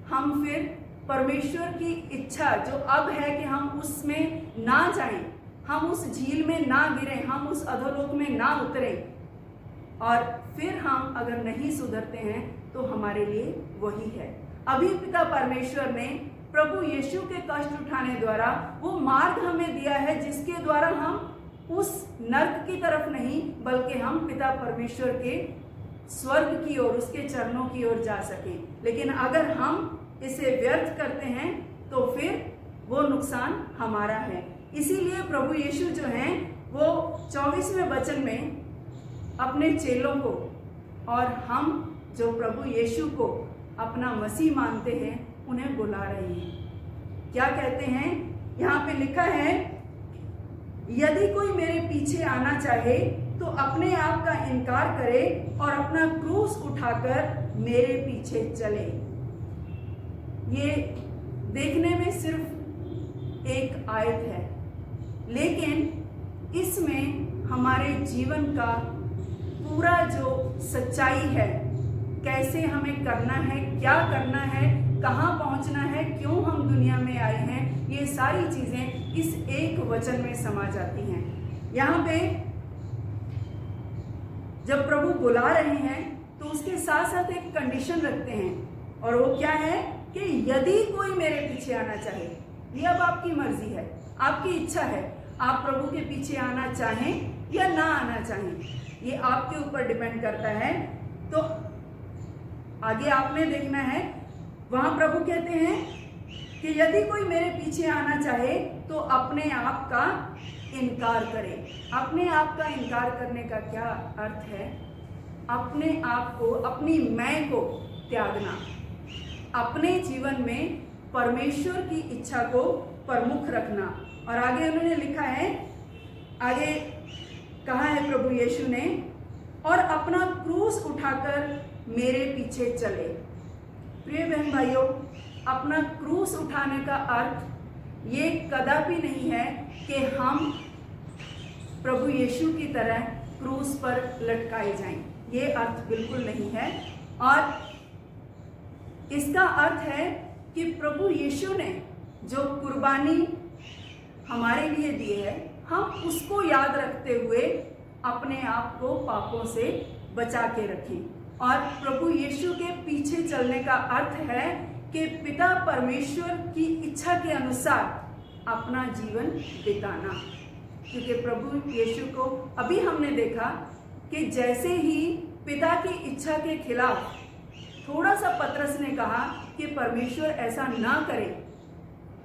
हम फिर परमेश्वर की इच्छा जो अब है कि हम उसमें ना जाएं, हम उस झील में ना गिरें, हम उस अधोलोक में ना उतरें, और फिर हम अगर नहीं सुधरते हैं तो हमारे लिए वही है। अभी पिता परमेश्वर ने प्रभु यीशु के कष्ट उठाने द्वारा वो मार्ग हमें दिया है जिसके द्वारा हम उस नर्क की तरफ नहीं बल्कि हम पिता परमेश्वर के स्वर्ग की ओर, उसके चरणों की ओर जा सकें। लेकिन अगर हम इसे व्यर्थ करते हैं तो फिर वो नुकसान हमारा है। इसीलिए प्रभु यीशु जो हैं वो 24वें वचन में अपने चेलों को और हम जो प्रभु यीशु को अपना मसीह मानते हैं उन्हें बुला रहे हैं। क्या कहते हैं, यहाँ पे लिखा है, यदि कोई मेरे पीछे आना चाहे तो अपने आप का इनकार करे और अपना क्रूस उठाकर मेरे पीछे चले। ये देखने में सिर्फ एक आयत है, लेकिन इसमें हमारे जीवन का पूरा जो सच्चाई है, कैसे हमें करना है, क्या करना है, कहाँ पहुंचना है, क्यों हम दुनिया में आए हैं, ये सारी चीजें इस एक वचन में समा जाती हैं। यहाँ पे जब प्रभु बुला रहे हैं तो उसके साथ साथ एक कंडीशन रखते हैं, और वो क्या है कि यदि कोई मेरे पीछे आना चाहे, ये अब आपकी मर्जी है, आपकी इच्छा है, आप प्रभु के पीछे आना चाहें या ना आना चाहें, ये आपके ऊपर डिपेंड करता है। तो आगे आपने देखना है, वहां प्रभु कहते हैं कि यदि कोई मेरे पीछे आना चाहे तो अपने आप का इनकार करे। अपने आप का इनकार करने का क्या अर्थ है? अपने आप को, अपनी मैं को त्यागना, अपने जीवन में परमेश्वर की इच्छा को प्रमुख रखना। और आगे उन्होंने लिखा है, आगे कहा है प्रभु यीशु ने, और अपना क्रूस उठाकर मेरे पीछे चले। प्रिय बहन भाइयों, अपना क्रूस उठाने का अर्थ ये कदापि नहीं है कि हम प्रभु यीशु की तरह क्रूस पर लटकाए जाएं, ये अर्थ बिल्कुल नहीं है। और इसका अर्थ है कि प्रभु यीशु ने जो कुर्बानी हमारे लिए दी है, हम उसको याद रखते हुए अपने आप को पापों से बचा के रखें। और प्रभु यीशु के पीछे चलने का अर्थ है कि पिता परमेश्वर की इच्छा के अनुसार अपना जीवन बिताना। क्योंकि प्रभु यीशु को अभी हमने देखा कि जैसे ही पिता की इच्छा के खिलाफ थोड़ा सा पतरस ने कहा कि परमेश्वर ऐसा ना करे,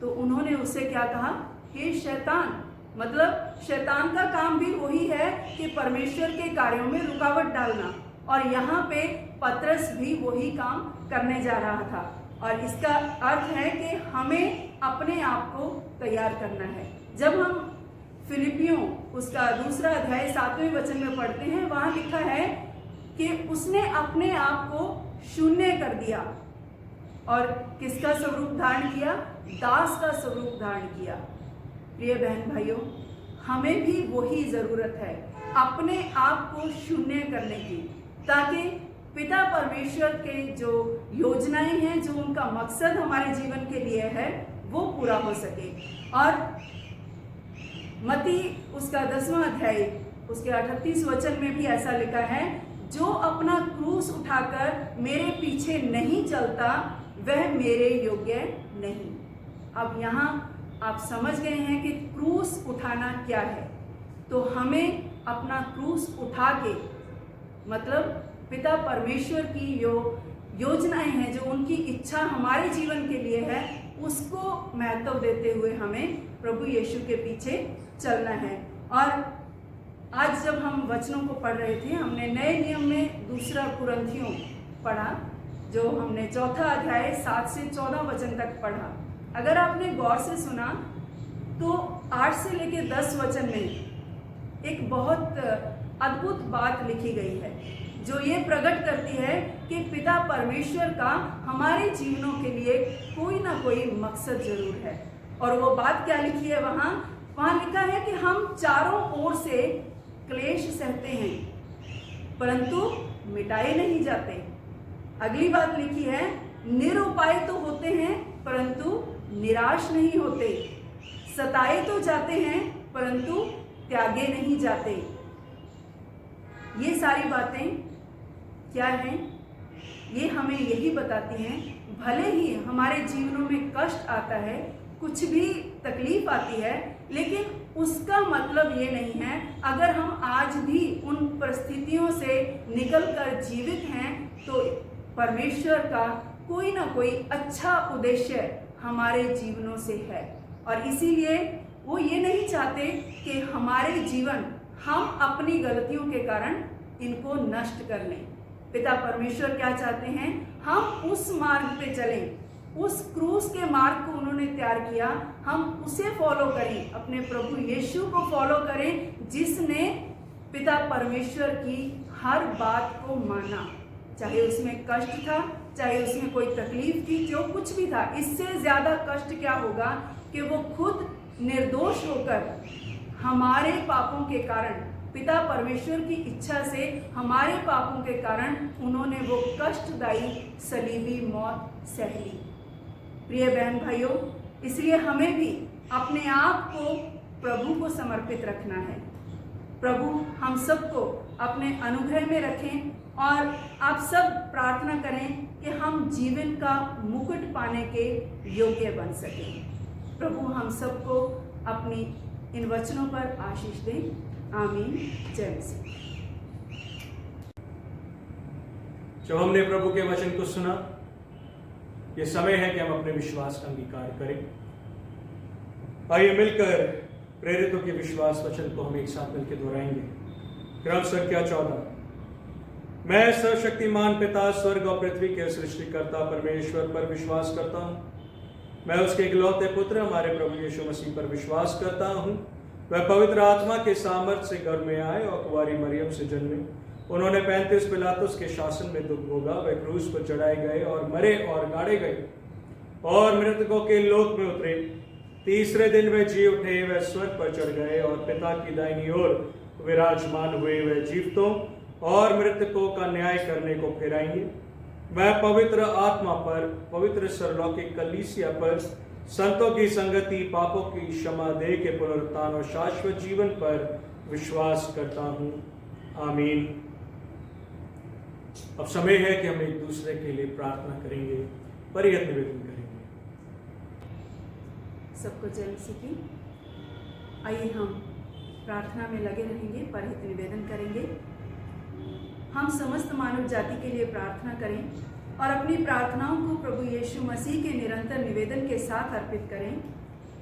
तो उन्होंने उससे क्या कहा, हे शैतान। मतलब शैतान का काम भी वही है कि परमेश्वर के कार्यों में रुकावट डालना, और यहाँ पे पतरस भी वही काम करने जा रहा था। और इसका अर्थ है कि हमें अपने आप को तैयार करना है। जब हम फिलिपियों उसका 2 अध्याय 7वें वचन में पढ़ते हैं, वहां लिखा है कि उसने अपने आप को शून्य कर दिया और किसका स्वरूप धारण किया, दास का स्वरूप धारण किया। प्रिय बहन भाइयों, हमें भी वही जरूरत है, अपने आप को शून्य करने की, ताकि पिता परमेश्वर के जो योजनाएं हैं, जो उनका मकसद हमारे जीवन के लिए है, वो पूरा हो सके। और मत्ती उसका 10वां अध्याय उसके 38 वचन में भी ऐसा लिखा है, जो अपना क्रूस उठाकर मेरे पीछे नहीं चलता वह मेरे योग्य नहीं। अब यहाँ आप समझ गए हैं कि क्रूस उठाना क्या है। तो हमें अपना क्रूस उठा के, मतलब पिता परमेश्वर की जो योजनाएं हैं, जो उनकी इच्छा हमारे जीवन के लिए है, उसको महत्व देते हुए हमें प्रभु यीशु के पीछे चलना है। और आज जब हम वचनों को पढ़ रहे थे, हमने नए नियम में दूसरा कुरिन्थियों पढ़ा, जो हमने चौथा अध्याय 7 से 14 वचन तक पढ़ा। अगर आपने गौर से सुना तो 8 से लेकर 10 वचन में एक बहुत अद्भुत बात लिखी गई है, जो ये प्रकट करती है कि पिता परमेश्वर का हमारे जीवनों के लिए कोई ना कोई मकसद जरूर है। और वो बात क्या लिखी है वहाँ लिखा है कि हम चारों ओर से क्लेश सहते हैं परंतु मिटाए नहीं जाते। अगली बात लिखी है, निरुपाय तो होते हैं परंतु निराश नहीं होते, सताए तो जाते हैं परंतु त्यागे नहीं जाते। ये सारी बातें क्या हैं? ये हमें यही बताती हैं, भले ही हमारे जीवनों में कष्ट आता है, कुछ भी तकलीफ आती है, लेकिन उसका मतलब ये नहीं है अगर हम आज भी उन परिस्थितियों से निकलकर जीवित हैं तो परमेश्वर का कोई ना कोई अच्छा उद्देश्य हमारे जीवनों से है। और इसीलिए वो ये नहीं चाहते कि हमारे जीवन हम अपनी गलतियों के कारण इनको नष्ट कर लें। पिता परमेश्वर क्या चाहते हैं? हम उस मार्ग पे चलें, उस क्रूस के मार्ग को उन्होंने तैयार किया, हम उसे फॉलो करें, अपने प्रभु यीशु को फॉलो करें, जिसने पिता परमेश्वर की हर बात को माना, चाहे उसमें कष्ट था, चाहे उसमें कोई तकलीफ थी, जो कुछ भी था। इससे ज्यादा कष्ट क्या होगा कि वो खुद निर्दोष होकर हमारे पापों के कारण, पिता परमेश्वर की इच्छा से हमारे पापों के कारण उन्होंने वो कष्टदायी सलीबी मौत सह ली। प्रिय बहन भाइयों, इसलिए हमें भी अपने आप को प्रभु को समर्पित रखना है। प्रभु हम सबको अपने अनुग्रह में रखें और आप सब प्रार्थना करें कि हम जीवन का मुकुट पाने के योग्य बन सकें। प्रभु हम सबको अपनी इन वचनों पर आशीष दें। आमीन। जय मसीह। जब हमने प्रभु के वचन को सुना, ये समय है कि हम अपने विश्वास का अंगीकार करें। आइए मिलकर प्रेरितों के विश्वास वचन को हम एक साथ मिलकर दोहराएंगे। क्रम संख्या 14। मैं सर्वशक्तिमान पिता स्वर्ग और पृथ्वी के सृष्टिकर्ता परमेश्वर पर विश्वास करता हूँ। मैं उसके इकलौते पुत्र हमारे प्रभु यीशु मसीह पर विश्वास करता हूँ। वह पवित्र आत्मा के सामर्थ्य से गर्भ में आए और कुंवारी मरियम से जन्मे। उन्होंने 35 पिलातुस के शासन में दुख भोगा। वह क्रूस पर चढ़ाए गए और मरे और गाड़े गए और मृतकों के लोक में उतरे। तीसरे दिन वे जी उठे। वह स्वर्ग पर चढ़ गए और पिता की दाहिनी ओर विराजमान हुए। वह जीवितों और मृतकों का न्याय करने को फिर आएंगे। वह पवित्र आत्मा पर, पवित्र सरलौकिक कलीसिया पर, संतों की संगति, पापों की क्षमा दे के पुनरुत्थान और शाश्वत जीवन पर विश्वास करता हूँ। आमीन। अब समय है कि हम एक दूसरे के लिए प्रार्थना करेंगे, परियत निवेदन करेंगे। सबको जय मसीह की। आइए हम प्रार्थना में लगे रहेंगे, परिहित निवेदन करेंगे। हम समस्त मानव जाति के लिए प्रार्थना करें और अपनी प्रार्थनाओं को प्रभु यीशु मसीह के निरंतर निवेदन के साथ अर्पित करें।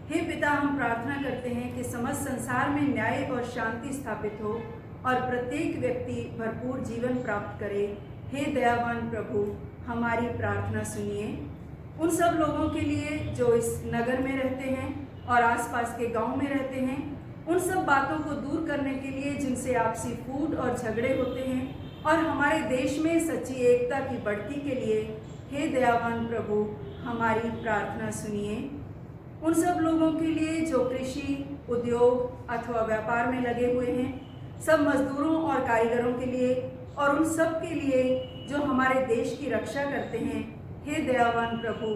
हे पिता, हम प्रार्थना करते हैं कि समस्त संसार में न्याय और शांति स्थापित हो और प्रत्येक व्यक्ति भरपूर जीवन प्राप्त करे। हे दयावान प्रभु, हमारी प्रार्थना सुनिए। उन सब लोगों के लिए जो इस नगर में रहते हैं और आसपास के गांव में रहते हैं, उन सब बातों को दूर करने के लिए जिनसे आपसी फूट और झगड़े होते हैं, और हमारे देश में सच्ची एकता की बढ़ती के लिए हे दयावान प्रभु, हमारी प्रार्थना सुनिए। उन सब लोगों के लिए जो कृषि, उद्योग अथवा व्यापार में लगे हुए हैं, सब मजदूरों और कारीगरों के लिए, और उन सब के लिए जो हमारे देश की रक्षा करते हैं, हे दयावान प्रभु,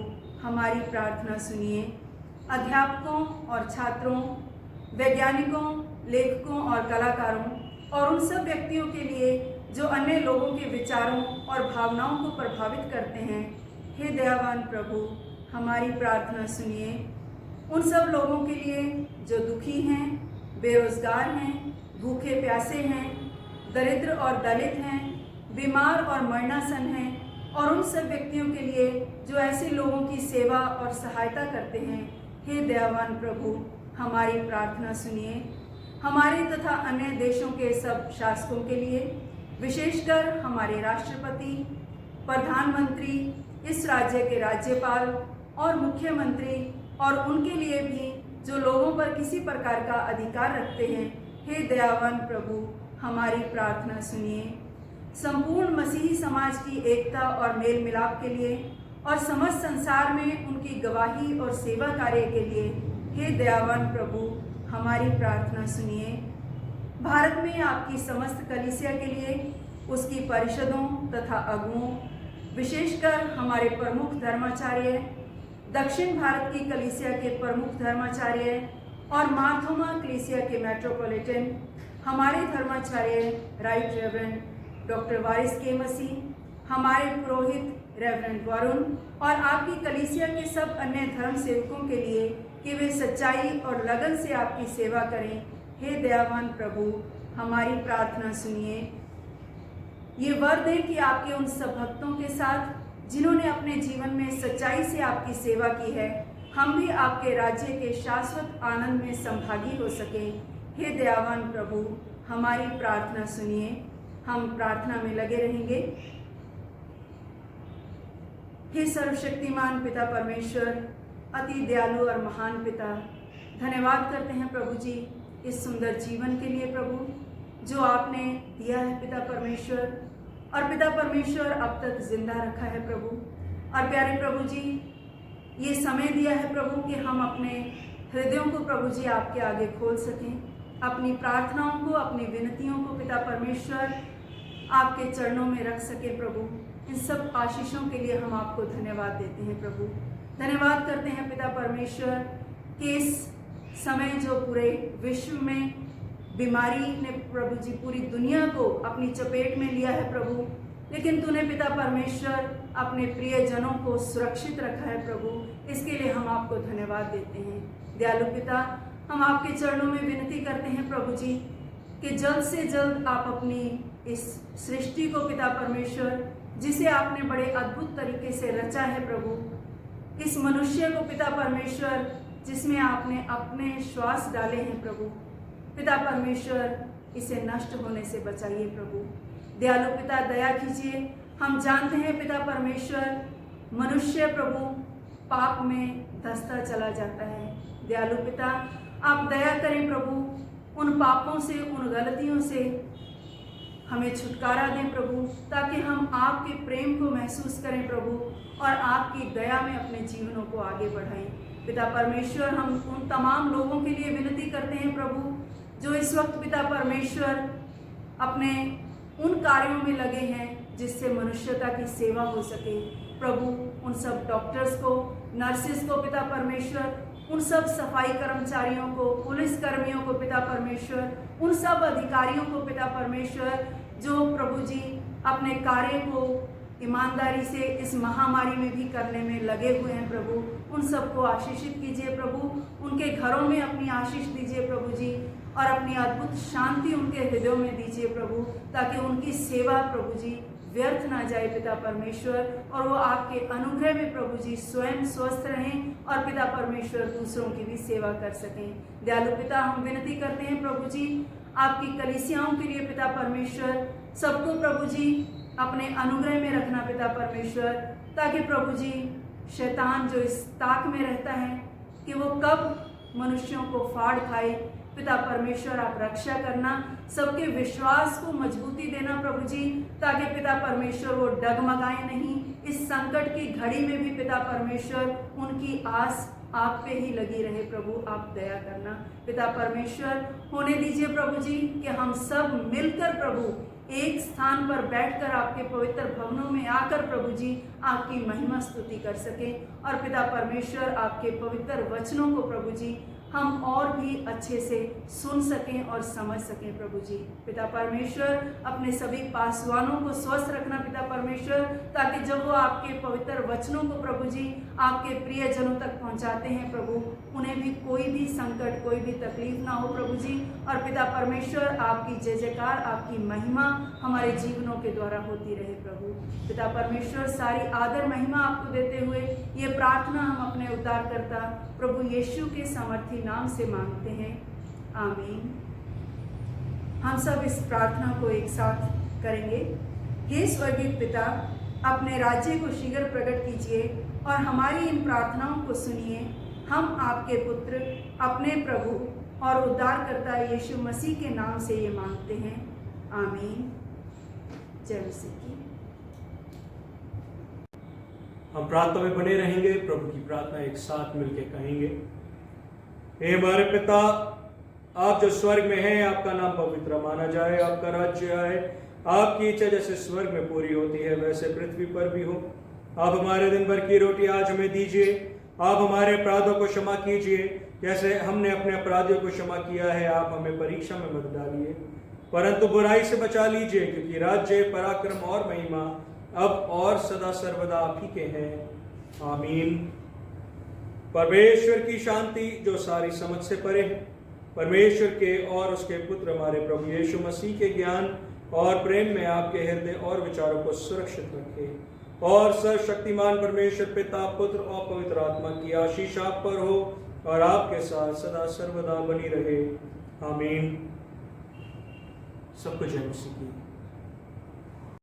हमारी प्रार्थना सुनिए। अध्यापकों और छात्रों, वैज्ञानिकों, लेखकों और कलाकारों, और उन सब व्यक्तियों के लिए जो अन्य लोगों के विचारों और भावनाओं को प्रभावित करते हैं, हे दयावान प्रभु, हमारी प्रार्थना सुनिए। उन सब लोगों के लिए जो दुखी हैं, बेरोजगार हैं, भूखे प्यासे हैं, दरिद्र और दलित हैं, बीमार और मरणासन हैं, और उन सब व्यक्तियों के लिए जो ऐसे लोगों की सेवा और सहायता करते हैं, हे दयावान प्रभु, हमारी प्रार्थना सुनिए। हमारे तथा अन्य देशों के सब शासकों के लिए, विशेषकर हमारे राष्ट्रपति, प्रधानमंत्री, इस राज्य के राज्यपाल और मुख्यमंत्री और उनके लिए भी जो लोगों पर किसी प्रकार का अधिकार रखते हैं, हे दयावान प्रभु हमारी प्रार्थना सुनिए। संपूर्ण मसीही समाज की एकता और मेल मिलाप के लिए और समस्त संसार में उनकी गवाही और सेवा कार्य के लिए, हे दयावान प्रभु हमारी प्रार्थना सुनिए। भारत में आपकी समस्त कलीसिया के लिए, उसकी परिषदों तथा अगुओं, विशेषकर हमारे प्रमुख धर्माचार्य, दक्षिण भारत की कलीसिया के प्रमुख धर्माचार्य और मार्थोमा कलीसिया के मेट्रोपॉलिटन, हमारे धर्माचार्य राइट रेवरेंड डॉक्टर वारिस के मसीह, हमारे पुरोहित रेवरेंड वरुण और आपकी कलीसिया के सब अन्य धर्म सेवकों के लिए कि वे सच्चाई और लगन से आपकी सेवा करें, हे दयावान प्रभु हमारी प्रार्थना सुनिए। ये वर दें कि आपके उन सब भक्तों के साथ जिन्होंने अपने जीवन में सच्चाई से आपकी सेवा की है, हम भी आपके राज्य के शाश्वत आनंद में संभागी हो सके। हे दयावान प्रभु हमारी प्रार्थना सुनिए। हम प्रार्थना में लगे रहेंगे। हे सर्वशक्तिमान पिता परमेश्वर, अति दयालु और महान पिता, धन्यवाद करते हैं प्रभु जी इस सुंदर जीवन के लिए प्रभु जो आपने दिया है पिता परमेश्वर, और पिता परमेश्वर अब तक जिंदा रखा है प्रभु। और प्यारे प्रभु जी ये समय दिया है प्रभु कि हम अपने हृदयों को प्रभु जी आपके आगे खोल सकें, अपनी प्रार्थनाओं को, अपनी विनतियों को पिता परमेश्वर आपके चरणों में रख सके प्रभु। इन सब आशीषों के लिए हम आपको धन्यवाद देते हैं प्रभु। धन्यवाद करते हैं पिता परमेश्वर कि इस समय जो पूरे विश्व में बीमारी ने प्रभु जी पूरी दुनिया को अपनी चपेट में लिया है प्रभु, लेकिन तूने पिता परमेश्वर अपने प्रियजनों को सुरक्षित रखा है प्रभु। इसके लिए हम आपको धन्यवाद देते हैं। दयालु पिता, हम आपके चरणों में विनती करते हैं प्रभु जी कि जल्द से जल्द आप अपनी इस सृष्टि को पिता परमेश्वर, जिसे आपने बड़े अद्भुत तरीके से रचा है प्रभु, इस मनुष्य को पिता परमेश्वर जिसमें आपने अपने श्वास डाले हैं प्रभु, पिता परमेश्वर इसे नष्ट होने से बचाइए प्रभु। दयालु पिता दया कीजिए। हम जानते हैं पिता परमेश्वर मनुष्य प्रभु पाप में धंसता चला जाता है। दयालु पिता आप दया करें प्रभु, उन पापों से, उन गलतियों से हमें छुटकारा दें प्रभु, ताकि हम आपके प्रेम को महसूस करें प्रभु और आपकी दया में अपने जीवनों को आगे बढ़ाएं। पिता परमेश्वर हम उन तमाम लोगों के लिए विनती करते हैं प्रभु जो इस वक्त पिता परमेश्वर अपने उन कार्यों में लगे हैं जिससे मनुष्यता की सेवा हो सके प्रभु। उन सब डॉक्टर्स को, नर्सिस को पिता परमेश्वर, उन सब सफाई कर्मचारियों को, पुलिस कर्मियों को पिता परमेश्वर, उन सब अधिकारियों को पिता परमेश्वर जो प्रभु जी अपने कार्य को ईमानदारी से इस महामारी में भी करने में लगे हुए हैं प्रभु, उन सबको आशीषित कीजिए प्रभु। उनके घरों में अपनी आशीष दीजिए प्रभु जी और अपनी अद्भुत शांति उनके हृदयों में दीजिए प्रभु, ताकि उनकी सेवा प्रभु जी व्यर्थ ना जाए पिता परमेश्वर, और वो आपके अनुग्रह में प्रभु जी स्वयं स्वस्थ रहें और पिता परमेश्वर दूसरों की भी सेवा कर सकें। दयालु पिता हम विनती करते हैं प्रभु जी आपकी कलीसियाओं के लिए पिता परमेश्वर, सबको प्रभु जी अपने अनुग्रह में रखना पिता परमेश्वर, ताकि प्रभु जी शैतान जो इस ताक में रहता है कि वो कब मनुष्यों को फाड़ खाए, पिता परमेश्वर आप रक्षा करना, सबके विश्वास को मजबूती देना प्रभु जी, ताकि पिता परमेश्वर वो डगमगाए नहीं। इस संकट की घड़ी में भी पिता परमेश्वर उनकी आस आप पे ही लगी रहे प्रभु, आप दया करना पिता परमेश्वर। होने दीजिए प्रभु जी कि हम सब मिलकर प्रभु एक स्थान पर बैठकर आपके पवित्र भवनों में आकर प्रभु जी आपकी महिमा स्तुति कर सकें, और पिता परमेश्वर आपके पवित्र वचनों को प्रभु जी हम और भी अच्छे से सुन सकें और समझ सकें प्रभु जी। पिता परमेश्वर अपने सभी पासवानों को स्वस्थ रखना पिता परमेश्वर, ताकि जब वो आपके पवित्र वचनों को प्रभु जी आपके प्रियजनों तक पहुंचाते हैं प्रभु, उन्हें भी कोई भी संकट, कोई भी तकलीफ ना हो प्रभु जी। और पिता परमेश्वर आपकी जय जयकार, आपकी महिमा हमारे जीवनों के द्वारा होती रहे प्रभु। पिता परमेश्वर सारी आदर महिमा आपको देते हुए ये प्रार्थना हम अपने उद्धारकर्ता प्रभु यीशु के सामर्थी नाम से मांगते हैं, आमीन। हम सब इस प्रार्थना को एक साथ करेंगे। हे स्वर्गीय पिता, अपने राज्य को शीघ्र प्रकट कीजिए और हमारी इन प्रार्थनाओं को सुनिए। हम आपके पुत्र, अपने प्रभु और उद्धारकर्ता यीशु मसीह के नाम से ये मांगते हैं, आमीन। जय मसीह की। हम प्रार्थना में बने रहेंगे, प्रभु की प्रार्थना एक साथ मिलकर कहेंगे। हे हमारे पिता, आप जो स्वर्ग में हैं, आपका नाम पवित्र माना जाए, आपका राज्य आए, आपकी इच्छा जैसे स्वर्ग में पूरी होती है वैसे पृथ्वी पर भी हो। आप हमारे दिन भर की रोटी आज हमें दीजिए। आप हमारे अपराधों को क्षमा कीजिए जैसे हमने अपने अपराधियों को क्षमा किया है। आप हमें परीक्षा में मत डालिए परंतु बुराई से बचा लीजिए, क्योंकि राज्य, पराक्रम और महिमा अब और सदा सर्वदा आप ही के हैं, आमीन। परमेश्वर की शांति जो सारी समझ से परे है, परमेश्वर के और उसके पुत्र हमारे प्रभु यीशु मसीह के ज्ञान और प्रेम में आपके हृदय और विचारों को सुरक्षित रखे। और सर्वशक्तिमान परमेश्वर पिता, पुत्र और पवित्र आत्मा की आशीष आप पर हो और आपके साथ सदा सर्वदा बनी रहे, आमीन। सबको जय मसीह की।